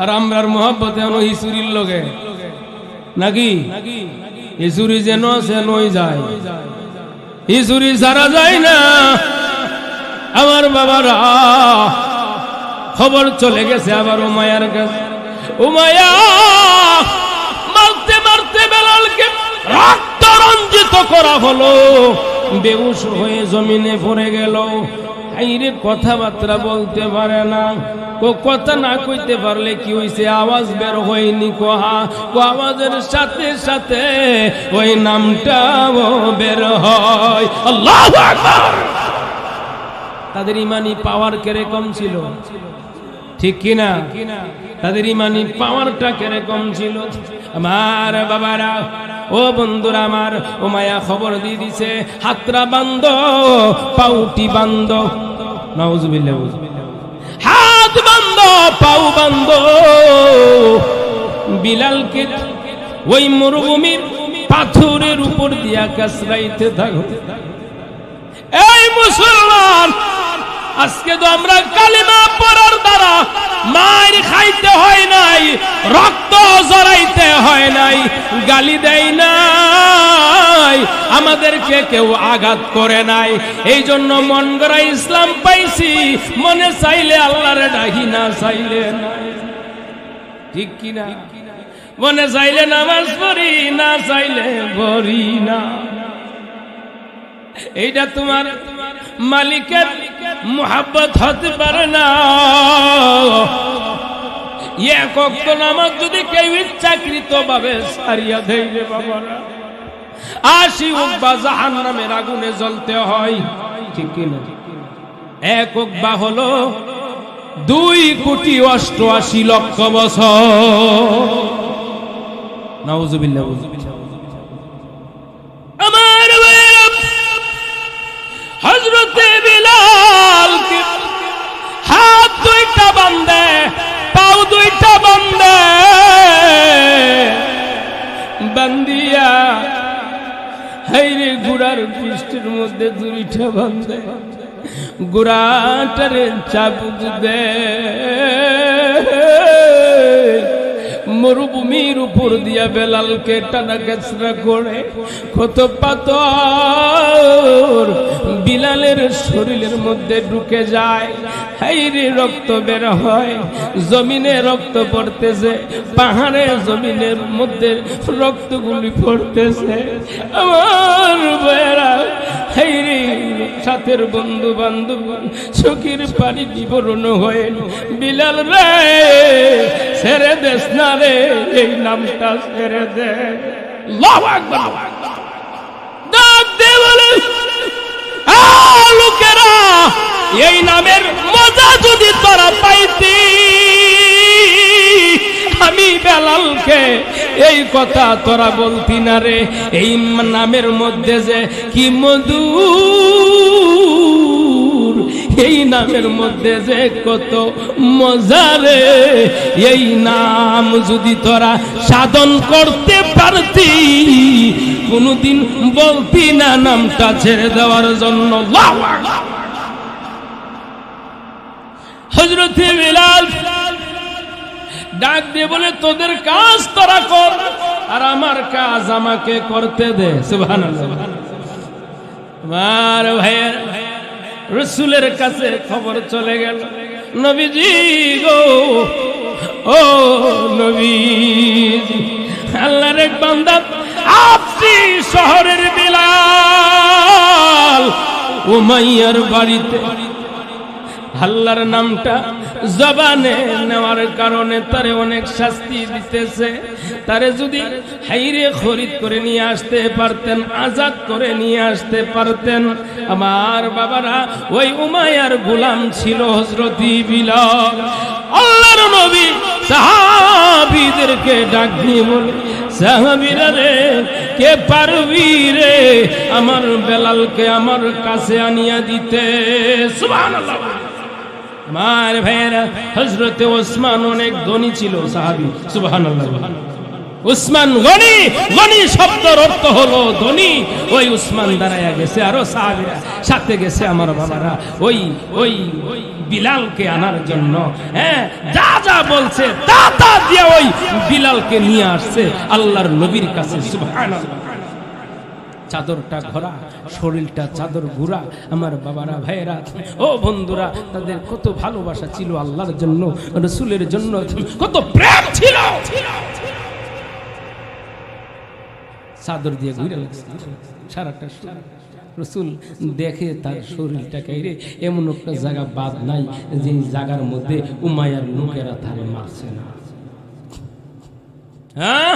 Speaker 1: আর আমরার মুহাব্বত এমন হিসুরির লগে নাকি হিসুরি যেন সেনই যায় হিসুরি সারা যায় না আমার বাবারা খবর চলে গেছে আবার উমাইয়ার কাছে উমাইয়া মারতে মারতে বেলালকে রক্ত রঞ্জিত করা হলো বেহুশ হয়ে জমিনে পড়ে গেল আইরে কথাবার্তা বলতে পারে না ও কথা না কইতে পারলে কি হইছে আওয়াজ বের হয়নি কোহা ও আওয়াজের সাথে সাথে ওই নামটাও বের হয় আল্লাহু আকবার তাদের ইমানি পাওয়ার কিরকম ছিল ঠিক কিনা তাদের ইমানি পাওয়ারটা কিরকম ছিল আমার বাবারা ও বন্ধুরা আমার উমাইয়া খবর দিয়ে দিছে হাতরা বান্ধ পাউটি বান্ধ নাউজুবিল্লাহ হাত বান্ধ পাউ বান্ধ বিলালকে ওই মরুভূমির পাথরের উপর দিয়া কাসরাইতে থাকো এই মুসলমান আজকে তো আমরা কালিমা পড়ার দ্বারা মার খাইতে হয় নাই রক্ত জড়াইতে হয় নাই গালি দেয় নাই আমাদেরকে কেউ আঘাত করে নাই এই জন্য মন গড়া ইসলাম পাইছি মনে চাইলে আল্লাহরে ডাকি না চাইলে নাই ঠিক কি না মনে চাইলে নামাজ পড়ি না চাইলে পড়ি না এইটা তোমার মালিকের মুহাব্বত হতে পারে না এক ওয়াক্ত নামাজ যদি কেউ ইচ্ছাকৃত ভাবে সারিয়া দেয় রে বাবারা 80 উকবা জাহান্নামের আগুনে জ্বলতে হয় ঠিক কি না এক উকবা হলো 2,88,00,000 বছর নাউযুবিল্লাহ। আমার হযরতে বিলাল হাত দুইটা বাঁধে, পাও দুইটা বাঁধে, বান্দিয়া হাইরে গুড়ার পৃষ্ঠের মধ্যে দুইটা বাঁধে, গুড়াটারে চাবুক দে, মরুভূমির উপর দিয়া বেলালকে টানা কেচরা করে কত পাথর বিলালের শরীরের মধ্যে ঢুকে যায়, হাইরে রক্ত বের হয়, জমিনে রক্ত পড়তেছে, পাহাড়ে জমিনের মধ্যে রক্তগুলি পড়তেছে। আমার বেড়া হাইরে সাথের বন্ধু বান্ধব চোখের পানি বিবরণ হয়ে, বিলাল রে ছেড়ে দেস না রে, এই নামটা ছেড়ে দে। আল্লাহু আকবার। ডাক দে বলে, লোকেরা এই নামের মজা যদি তোরা পাইতি, আমি বেলালকে এই কথা তোরা বলতি না রে, এই নামের মধ্যে যে কি মধু, এই নামের মধ্যে যে কত মজা রে, এই নাম যদি তোরা সাধন করতে পারতি, কোনদিন বলতি না নামটা ছেড়ে দেওয়ার জন্য। হযরতে বিলাল ডাক দিয়ে বলে, তোদের কাজ তোরা কর আর আমার কাজ আমাকে করতে দে। সুবহানাল্লাহ। আমার ভাইয়ের রাসূলের কাছে খবর চলে গেল, নবীজি গো, ও নবীজি, আল্লাহর এক বান্দা আপনি শহরের বিলাল উমাইয়ার বাড়িতে আল্লাহর নামটা জবানে নেওয়ার কারণে তারে অনেক শাস্তি দিতেছে। তারে যদি হাইরে খরিদ করে নিয়ে আসতে পারতেন, আজাদ করে নিয়ে আসতে পারতেন, আমার বাবারা ওই উমাইয়ার গোলাম ছিল হযরতি বিলাল। আল্লাহর নবী সাহাবীদেরকে ডাক দিয়ে বলে, সাহাবীরা রে, কে পারবি রে আমার বেলালকে আমার কাছে আনিয়া দিতে? সুবহানাল্লাহ। আমার ভাইয়েরা, হযরতে ওসমান অনেক ধনী ছিল সাহাবী। সুবহানাল্লাহ। উসমান গনি, গনি শব্দের অর্থ হলো ধনী। ওই উসমান দাঁড়ায়া গেছে, আরো সাহাবীরা সাথে গেছে আমার বাবারা ওই ওই বিলালকে আনার জন্য। হ্যাঁ, যা যা বলছে তা তা দিয়ে ওই বিলালকে নিয়ে আসছে আল্লাহর নবীর কাছে। সুবহানাল্লাহ। চাদরটা ঘোরা, শরীরটা চাদর ঘুরা। আমার বাবারা, ভাইয়েরা, ও বন্ধুরা, তাদের কত ভালোবাসা ছিল আল্লাহর জন্য, রাসূলের জন্য, কত প্রেম ছিল। চাদর দিয়ে ঘুরে লাগছে সারাটা রাসূল দেখে তার শরীরটাকে, রে এমন একটা জায়গা বাদ নাই যে জায়গার মধ্যে উমাইয়ার লোকেরা তারে মারছে না। হ্যাঁ,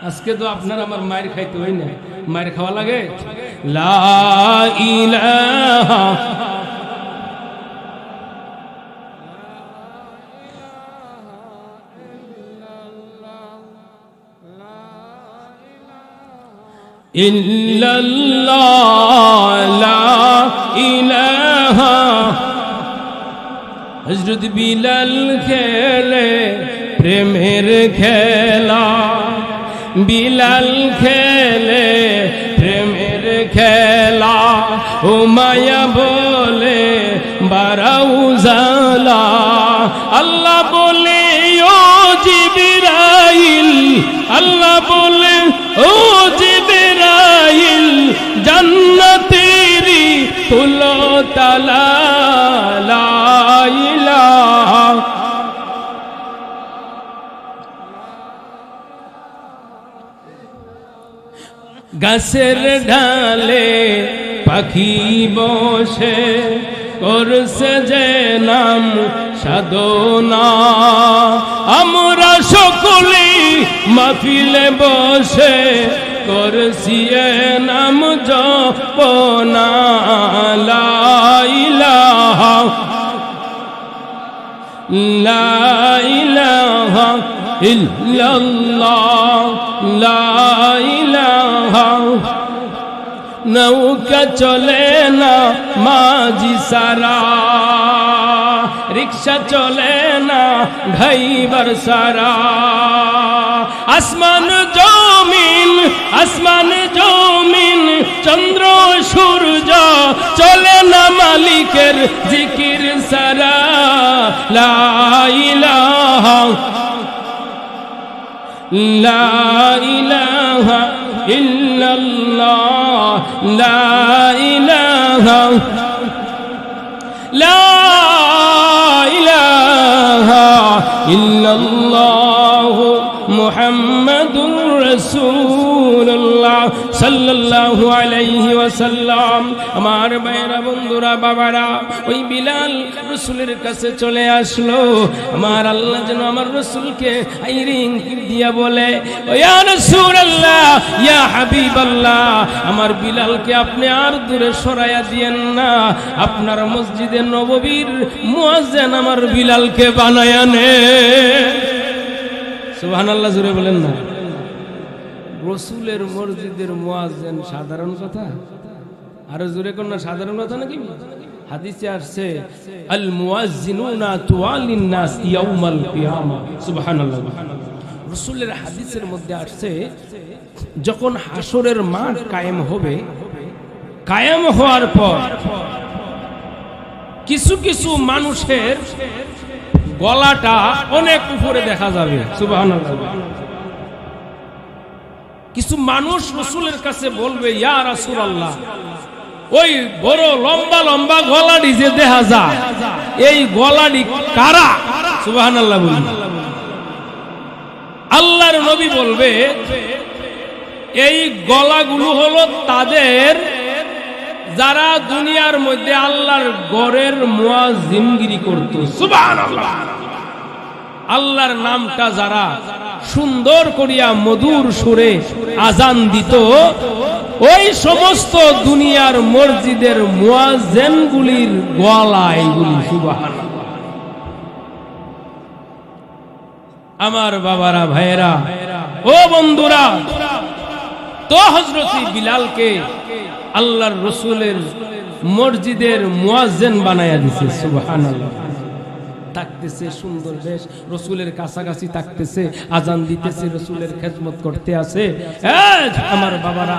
Speaker 1: আজকে তো আপনার আমার মায়ের খাইতে হয় না, মায়ের খাওয়া লাগে। লা ইলাহা ইল্লাল্লাহ, লা ইলাহা। হযরত বিলাল খেলে প্রেমের খেলা, বিলাল খেলে প্রেমের খেলা, উমাইয়া বলে বারাউ জালা। আল্লাহ বলে ও জিবরাইল, আল্লাহ বলে ও জিবরাইল, জান্নাতেরি তুলো তালা, লা ইলাহা। গাছের ঢালে পাখি বসে করছে যে নাম সাধনা, আমরা সকলে মাহফিলে বসে করছি এ নাম জপনা, লা ইলাহা, লা ইলাহা ইল্লাল্লাহ লা ইলাহা নৌকা চলে না মাঝি সারা রিক্সা চলে না ড্রাইভার সারা আসমান জমিন চন্দ্র সূর্য চলে না মালিকের জিকির সারা লা ইলাহা ইল্লাল্লাহ লা ইলাহা ইল্লাল্লাহ মুহাম্মাদুর রাসূলুল্লাহ সাল্লাল্লাহু আলাইহি ওয়াসাল্লাম। আমার ভাইরা বন্ধুরা বাবারা, ওই বিলাল রাসূলের কাছে চলে আসলো। আমার আল্লাহ যেন আমার রাসূলকে আইরিং দিয়া বলে, ও ইয়া রাসূলুল্লাহ ইয়া হাবিবাল্লাহ, আমার বিলালকে আপনি আর দূরে সরাইয়া দিয়েন না, আপনার মসজিদে নববীর মুয়াজ্জিন আমার বিলালকে বানায়া নেন। সুবহানাল্লাহ, জোরে বলেন না। রাসূলের মসজিদের মুয়াজ্জিন সাধারণ কথা? আরো জোরে কোন না, সাধারণ কথা নাকি? হাদিসে আসছে আল মুয়াজ্জিনুনা তুওয়ালিন নাস ইয়াউমাল কিয়ামা। সুবহানাল্লাহ। রাসূলের হাদিসের মধ্যে আসছে যখন হাসরের মাঠ কায়েম হবে, কায়েম হওয়ার পর কিছু কিছু মানুষের গলাটা অনেক উপরে দেখা যাবে। সুবহানাল্লাহ। কিছু মানুষ রাসূলের কাছে বলবে, ইয়া রাসূলুল্লাহ, ওই বড় লম্বা লম্বা গলাটি যে দেখা যায়, এই গলাটি কারা? সুবহানাল্লাহ বলুন। আল্লাহর নবী বলবে, এই গলাগুলো হলো তাদের যারা দুনিয়ার মধ্যে আল্লাহর ঘরের মুয়াজ্জিনগিরি করত। সুবহানাল্লাহ। আল্লাহর নামটা যারা সুন্দর করিয়া মধুর সুরে আজান দিত, ওই সমস্ত দুনিয়ার মসজিদের মুয়াজ্জিনগুলির গলা এগুলি। সুবহানাল্লাহ। আমার বাবারা, ভাইয়েরা, ও বন্ধুরা, তো হযরত বিলালকে আল্লাহর রাসূলের মসজিদের মুয়াজ্জিন বানায়া দিয়েছে। সুবহানাল্লাহ। থাকতেছে সুন্দর বেশ, রাসূলের কাছাকাছি থাকতেছে, আজান দিতেছে, রাসূলের খেদমত করতে আছে। আমার বাবারা,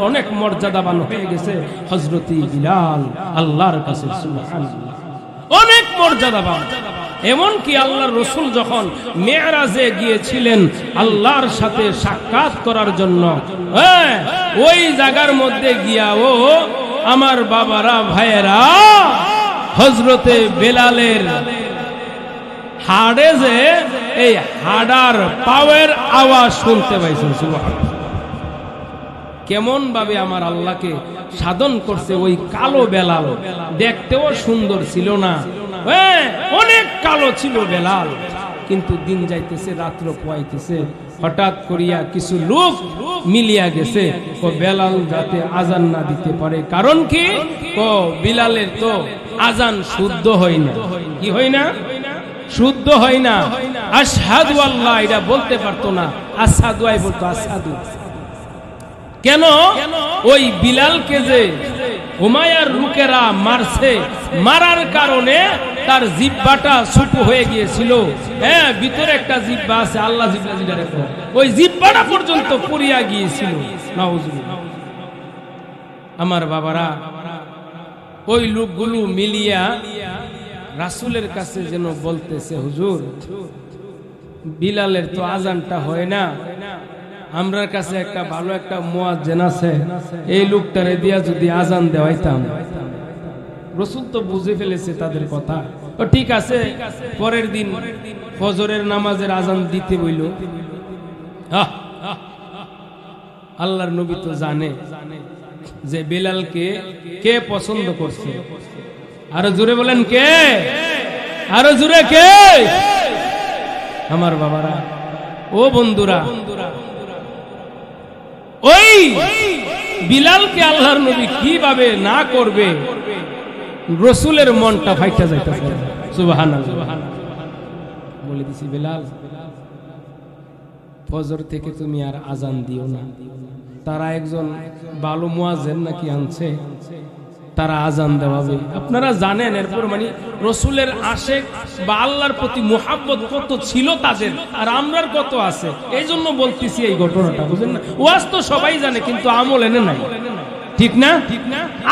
Speaker 1: অনেক মর্যাদাবান হয়ে গেছে হযরত বিলাল আল্লাহর কাছে। সুবহানাল্লাহ। অনেক মর্যাদাবান। এমনকি আল্লাহর রাসূল যখন মেরাজে গিয়েছিলেন আল্লাহর সাথে সাক্ষাৎ করার জন্য, ওই জায়গার মধ্যে গিয়াও আমার বাবারা, ভাইয়েরা, হযরতে বেলালের হাড়ে যে এই হাড়ার পাওয়ের আওয়াজ শুনতে পাইছেন। সুবহানাল্লাহ। কেমন ভাবে আমার আল্লাহকে সাধন করছে ওই কালো বেলাল। দেখতেও সুন্দর ছিল না, অনেক কালো ছিল বেলাল। কিন্তু দিন যাইতেছে, রাত্র পোয়াইতেছে, হঠাৎ করিয়া কিছু লোক মিলিয়া গেছে, বেলাল যাতে আজান না দিতে পারে। কারণ কি? বিলালের তো আজান শুদ্ধ হয় না। কি হয় না? শুদ্ধ হয় না। আশহাদু আল্লাহ এটা বলতে পারতো না, আসাদু আই বলতো, আসাদু। কেন? ওই বিলালকে যে উমাইয়ার লোকেরা মারছে, মারার কারণে তার জিহ্বাটা ছোট হয়ে গিয়েছিল। ভিতরে একটা জিহ্বা আছে, আল্লাহ জিহ্বা যেটা রেখো, ওই জিহ্বাটা পর্যন্ত পুড়িয়া গিয়েছিল। নাউজুবিল্লাহ। আমার বাবারা, ওই লোকগুলো মিলিয়া রাসূলের কাছে যেন বলতেছে, হুজুর, বিলালের তো আজানটা হয় না, আমরার কাছে একটা ভালো একটা মুয়াজ্জিন আছে, এই লোকটারে দিয়া যদি আজান দেওয়াইতাম। রাসূল তো বুঝে ফেলেছে তাদের কথা। ও ঠিক আছে, পরের দিন ফজরের নামাজের আজান দিতে বইল। আল্লাহর নবী তো জানে যে বেলালকে কে পছন্দ করছে। আরো জোরে বলেন, কে? আরো জোরে, কে? আমার বাবারা, ও বন্ধুরা, ওই বিলালকে আল্লাহর নবী কিভাবে না করবে, রাসূলের মনটা ফাইটা যাইতেছে। সুবহানাল্লাহ। বলে দিছি, বেলাল ফজর থেকে তুমি আর আজান দিও না। তারা একজন ভালো মুয়াজ্জিন নাকি আনছে, তারা আজান দেওয়াবে। আপনারা জানেন এরপর মানে রসুলের আশেক বা আল্লাহর প্রতি মুহাব্বত কত ছিল তাদের, আর আমরার কত আছে। এই জন্য বলতেছি এই ঘটনাটা, বুঝেন না? ওয়াজ তো সবাই জানে, কিন্তু আমল এনে নাই, ঠিক না?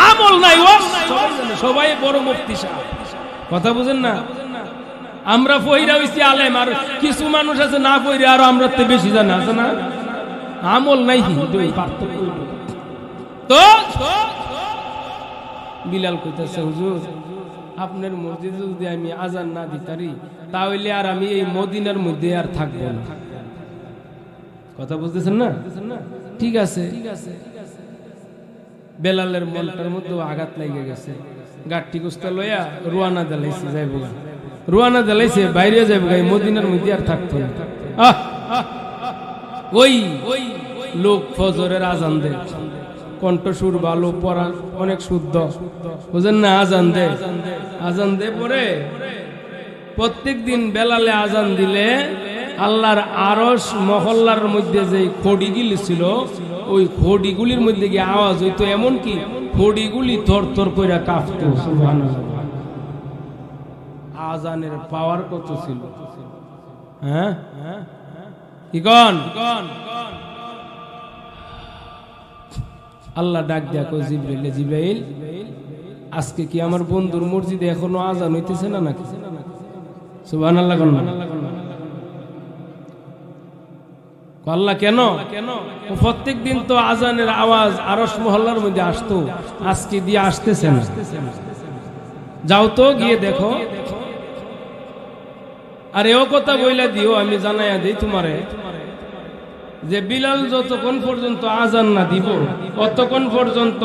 Speaker 1: আমল নাই, ওয়াজ সবাই জানে, সবাই বড় মুফতি সাহেব, কথা বুঝেন না? আমরা পয়রা হইছি আলেম, আর কিছু মানুষ আছে না পয়রা আরো আমরা তে বেশি জানে, আছে না? আমল নাই। তো বিলাল কইতেছে, হুজুর আপনার মসজিদে যদি আমি আজান না দিতারি তাহলে আর আমি এই মদিনার মধ্যে আর থাকবো না। কথা বুঝতেছেন না? ঠিক আছে। বেলালের মনটার মধ্যে আঘাত লেগে গেছে, গাঠটি কুস্তা লইয়া রুয়ানা দিলাইছে, যাইবো না, রুয়ানা দিলাইছে, বাইরে যাইবো, মদিনার মধ্যে আর থাকতো না। ওই লোক ফজরের আজান দেয়, কণ্ঠসুর ভালো, পড়া অনেক শুদ্ধ, বুঝেন না? আজান দে পরে প্রত্যেক দিন বেলালে আজান দিলে আল্লাহর আরশ মহল্লার মধ্যে যে খড়িগুলি ছিল, ওই খড়িগুলির মধ্যে গিয়ে আওয়াজ হইতো, এমনকি খড়িগুলি থরথর কইরা কাঁপতো। সুবহানাল্লাহ। আজানের পাওয়ার কত ছিল, হ্যাঁ? কি কন? আল্লাহ ডাক দিয়া কই, জিবরাইল, জিবরাইল আজকে কি আমার বন্ধুর মসজিদে এখনো আজান হইতেছে না নাকি? সুবহানাল্লাহ। আল্লাহ কেন? প্রত্যেক দিন তো আজানের আওয়াজ আরশ মহল্লার মধ্যে আসতো, আজকে দিয়ে আসতেছে না। যাও তো গিয়ে দেখো। আর এও কথা বইলা দিও, আমি জানাইয়া দিই তোমারে, যে বিলাল যতক্ষণ পর্যন্ত আজান না দিব ততক্ষণ পর্যন্ত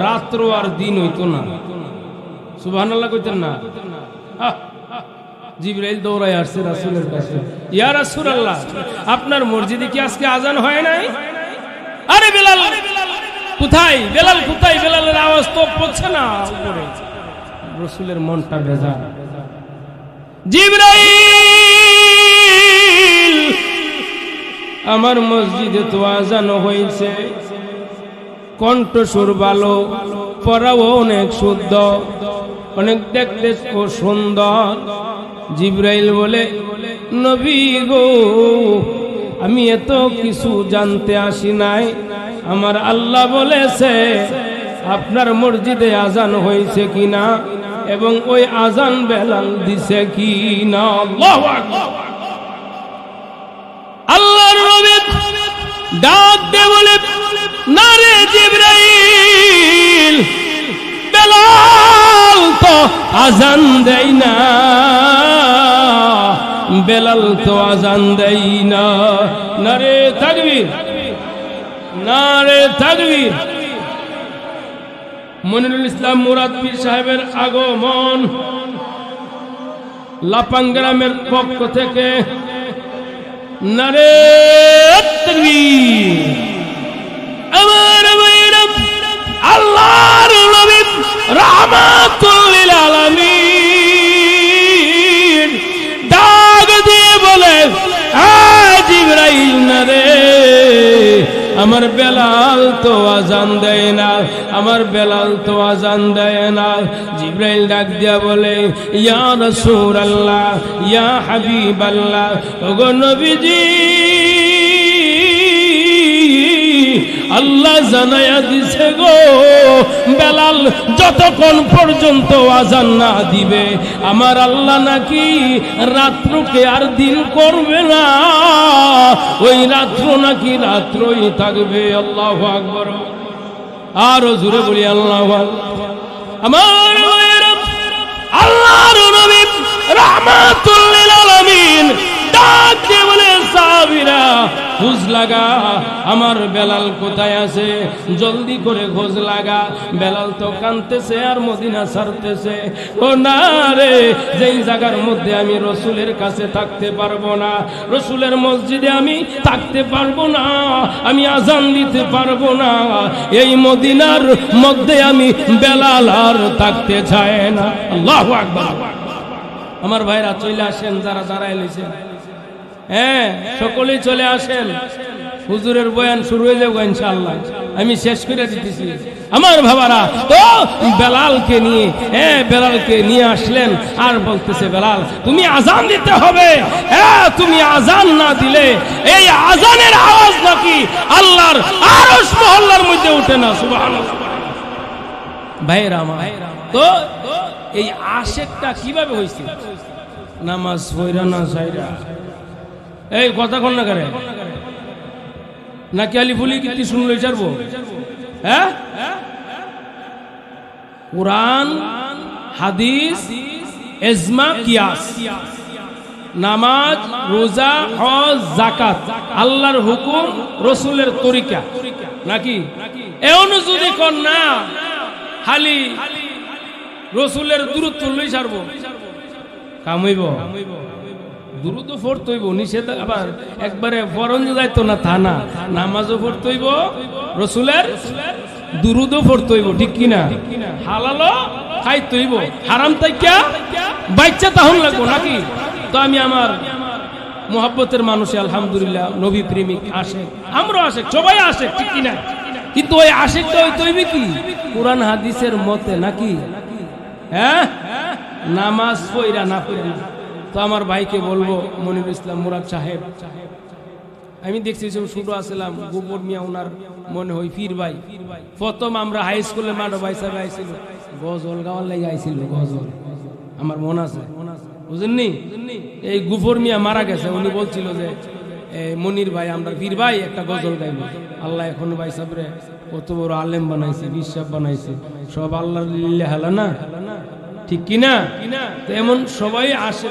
Speaker 1: রাত্র আর দিন হইতো না। সুবহানাল্লাহ কইতেন না? জিবরাইল দৌড়ায় আসছে রাসূলের কাছে, ইয়া রাসূলুল্লাহ আপনার মসজিদে কি আজকে আজান হয় নাই? আরে বিলাল কোথায়? বেলাল কোথায়? বেলালের আওয়াজ তো পড়ছে না উপরে। রাসূলের মনটা ভেজা। জিবরাইল আমার মসজিদে তো আজান হয়েছে, কণ্ঠস্বর ভালো, পড়াও অনেক শুদ্ধ, অনেক দেখতে সুন্দর। জিবরাইল বলে, নবী গো আমি এত কিছু জানতে আসি নাই, আমার আল্লাহ বলেছে আপনার মসজিদে আজান হয়েছে কিনা এবং ওই আজান বেলাল দিছে কিনা। আল্লাহু আকবার। আল্লাহর নবী ডাক দিয়ে বলে, না রে জিবরাইল, বেলাল তো আজান দেয় না, বেলাল তো আজান দেয় না। নারে তাকবীর, নারে তাকবীর। মনিরুল ইসলাম মুরাদ পীর সাহেবের আগমন লাপাং গ্রামের পক্ষ থেকে, নারে তাকবীর। আমার ভাইরা, আল্লাহর নবী রাহমাতুল লিল আলামিন ডাক দিয়ে বলে, জিবরাইল না রে, আমার বেলাল তো আজান দেয় না, আমার বেলাল তো আজান দেয় না। জিবরাইল ডাক দিয়া বলে, ইয়া রাসূলুল্লাহ, ইয়া হাবিবাল্লাহ, ওগো নবীজি, আল্লাহ জানায়া দিছে গো, বেলাল যতক্ষণ পর্যন্ত আজান না দিবে আমার আল্লাহ নাকি রাত্রকে আর দিন করবে না, ওই রাত্র নাকি রাত্রই থাকবে। আল্লাহু আকবার। আরো জোরে বলি আল্লাহু আকবার। আমার আল্লাহর নবী রাহমাতুল লিল আলামিন ডাক দিয়ে বলে, সাহাবীরা খোঁজ লাগা, আমার বেলাল কোথায় আছে, জলদি করে খোঁজ লাগা। বেলাল তো কাঁদতেছে আর মদিনা ছাড়তেছে। ও না রে, যেই জায়গার মধ্যে আমি রসুলের কাছে থাকতে পারবো না, রসুলের মসজিদে আমি থাকতে পারবো না, আমি আজান দিতে পারবো না, এই মদিনার মধ্যে আমি বেলাল আর থাকতে চাই না। আল্লাহু আকবার। আমার ভাইরা চলে আসেন, যারা দাঁড়ায় লইছেন হ্যাঁ, সকলেই চলে আসেন, হুজুরের বয়ান শুরু হয়ে যাবে ইনশাআল্লাহ। আমি শেষ করে দিতেছি আমার বাবারা। তো বেলালকে নিয়ে, হ্যাঁ বেলালকে নিয়ে আসলেন, আর বলতেছে বেলাল তুমি আজান দিতে হবে। হ্যাঁ, তুমি আজান না দিলে এই আজানের আওয়াজ নাকি আল্লাহর আরশ মহল্লার মধ্যে উঠে না। সুবহানাল্লাহ। ভাইরা আমার, তো এই আশেকটা কিভাবে হয়েছে? নামাজ পড়া না সাইরা, এই কথা কোন না করে নাকি আলি ফুলি কি শুনলে ছাড়বো? হ্যাঁ, কুরআন হাদিস ইজমা কিয়াস, নামাজ রোজা হজ যাকাত আল্লাহর হুকুম রাসূলের তরিকা নাকি? এমন যদি কোন না খালি রাসূলের দুরূদ তুললেই ছাড়বো, কামইব দুরূদ পড়তে হইব, নিষেধ আবার একবারে ফরজ যাইতো না তা না, নামাজও পড়তে হইব, রাসূলের দুরূদও পড়তে হইব, ঠিক কি না? হালালও খাইতে হইব, হারাম তাইকা বাচ্চা তাহন লাগবো নাকি? তো আমি আমার মুহাব্বতের মানুষে আলহামদুলিল্লাহ নবী প্রেমিক আশেক, আমরা আশেক, সবাই আশেক, ঠিক কি না? কিন্তু ওই আশেকটা হইতে হইবে কি কুরআন হাদিসের মতে নাকি? হ্যাঁ, নামাজ পড়া না পড়া। তো আমার ভাইকে বলবো, মনির ইসলাম মুরাদ সাহেব, আমি দেখছি ছোট আসলাম, গোবর মিয়া ওনার মনে হয় পীর ভাই, প্রথম আমরা হাই স্কুলে মাঠে ভাই সাহেব আইছিল, গজল গাওয়ার লাগে আইছিল, গজল আমার মন আছে, বুঝেননি? এই গুফর মিয়া মারা গেছে, উনি বলছিল যে মনির ভাই আমরা পীর ভাই একটা গজল গাইব। আল্লাহ এখন ভাই সাহেবরে কত বড় আলেম বানাইছে, বিশ্বাস বানাইছে, সব আল্লাহর লিল্লাহ হালা না, ঠিক কিনা? এমন সবাই আসে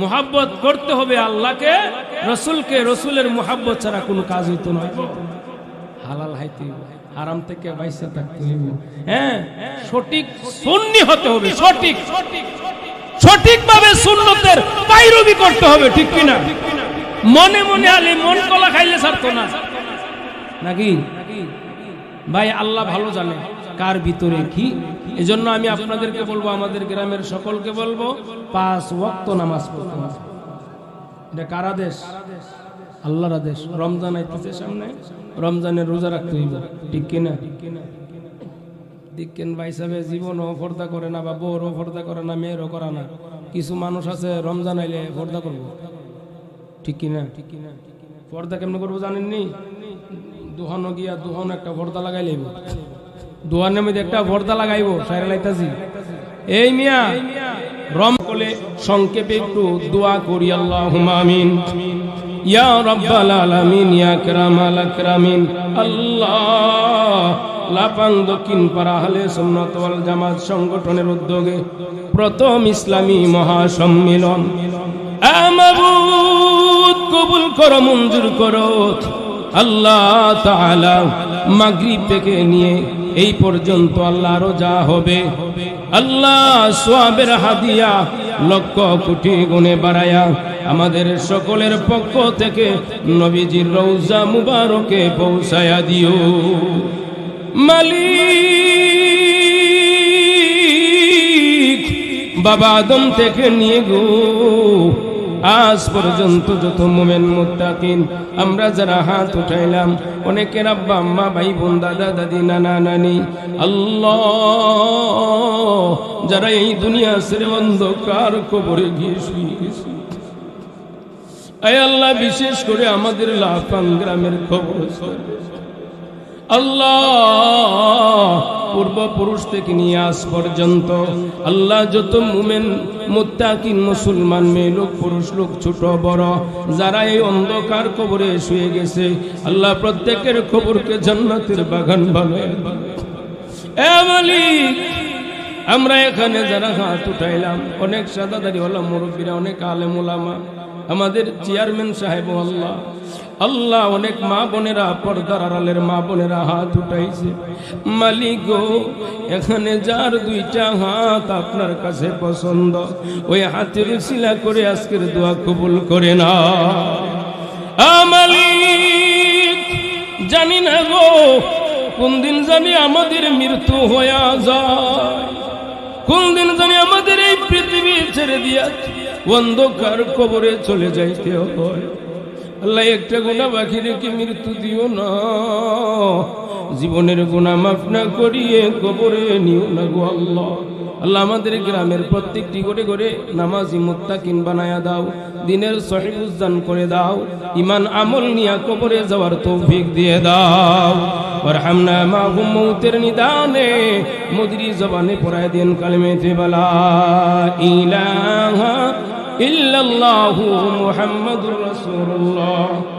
Speaker 1: মুহাব্বত করতে হবে আল্লাহকে, রসুলকে, রসুলের মুহাব্বত ছাড়া কোনো কাজ হইতো না। হালাল হাইতে হারাম থেকে বাইসা থাকতে হইব। হ্যাঁ, সঠিক সুন্নি হতে হবে, সঠিকভাবে সুন্নতের পায়রবি করতে হবে, ঠিক কিনা? মনে মনে আলে মন কলা খাইলে ছাড়তো না নাকি? ভাই আল্লাহ ভালো জানে কার ভিতরে কি। এজন্য আমি আপনাদেরকে বলবো, আমাদের গ্রামের সকলকে বলবো 5 ওয়াক্ত নামাজ পড়তে হবে। এটা কার আদেশ? আল্লাহর আদেশ। রমজান আইতেছে সামনে, রমজানের রোজা রাখতে হইব, ঠিক কিনা? দেখেন ভাই সাহেব জীবনও পর্দা করে না, বা বউরও পর্দা করে না, মেয়েরও করে না। কিছু মানুষ আছে রমজান আইলে পর্দা করবো, ঠিক কিনা? পর্দা কেমন করবো জানেননি? দুহানো গিয়া দুহানো একটা পর্দা লাগাই লাইব, দোয়ানের মধ্যে একটা পর্দা লাগাইবো, সাইরা লাইতাছি। এই মিয়া রম কোলে সংক্ষেপে একটু দোয়া করি, আল্লাহুম্মা আমিন ইয়া রাব্বাল আলামিন ইয়া আকরামাল আকরামিন। আল্লাহ, লাপাং দক্ষিণ পাড়া আহলে সুন্নাত ওয়াল জামাত সংগঠনের উদ্যোগে প্রথম ইসলামী মহাসম্মেলন মাবুদ কবুল করো, মঞ্জুর করো আল্লাহ তাআলা। মাগরিব থেকে নিয়ে এই পর্যন্ত আল্লাহ আরো যা হবে আল্লাহ সওয়াবের হাদিয়া লক্ষ কোটি গুণে বাড়ায়া আমাদের সকলের পক্ষ থেকে নবীজির রওজা মুবারকে পৌঁছায়া দিও মালিক। বাবা আদম থেকে নিয়ে গো আজ পর্যন্ত যত মুমিন মুত্তাকিন আমরা যারা হাত উঠাইলাম, অনেকের আব্বা আম্মা ভাই বোন দাদা দাদি নানা নানি, আল্লাহ যারা এই দুনিয়া ছেড়ে অন্ধকার কবরে গিয়ে শুয়ে গেছে, আয় আল্লাহ বিশেষ করে আমাদের লাফাং গ্রামের খবর আল্লাহ, পূর্বপুরুষ থেকে নিয়ে আজ পর্যন্ত আল্লাহ যত মুমিন মুত্তাকিন মুসলমান মেয়ে লোক পুরুষ লোক ছোট বড় যারা এই অন্ধকার কবরে শুয়ে গেছে, আল্লাহ প্রত্যেকের কবরকে জান্নাতের বাগান বানায়। এ মালিক, আমরা এখানে যারা হাত উঠাইলাম, অনেক সাদাদারি ওয়ালা মুরব্বীরা, অনেক আলেম ওলামা, আমাদের চেয়ারম্যান সাহেব, আল্লাহ আল্লাহ অনেক মা বোনেরা, পর্দার আড়ালের মা বোনেরা হাত উঠাইছে। মালিক গো, এখানে যার দুইটা হাত আপনার কাছে পছন্দ, ওই হাতের উসিলা করে আজকের দোয়া কবুল করে না। মালিক, জানি না গো কোন দিন জানি আমাদের মৃত্যু হয়ে যায়, কোন দিন জানি আমাদের এই পৃথিবী ছেড়ে দিয়া অন্ধকার কবরে চলে যাইতে হয়। আল্লাহ একটা গুনাহ বাকি রেখে মৃত্যু দিও না, জীবনের গুনাহ মাফ না করিয়ে কবরে নিও না গো আল্লাহ। আল্লাহ আমাদের গ্রামের প্রত্যেকটি ঘরে ঘরে নামাজি মুত্তাকিন বানায়া দাও, দিনের সহিবুজ দান করে দাও, ইমান আমল নিয়া কবরে যাওয়ার তৌফিক দিয়ে দাও। ওয়ারহামনা মাহুম মৌতের নিদানে মদরি জবানে পড়ায় দেন কালিমায়ে লা ইলাহা ইল্লাল্লাহু মুহাম্মাদুর রাসূলুল্লাহ।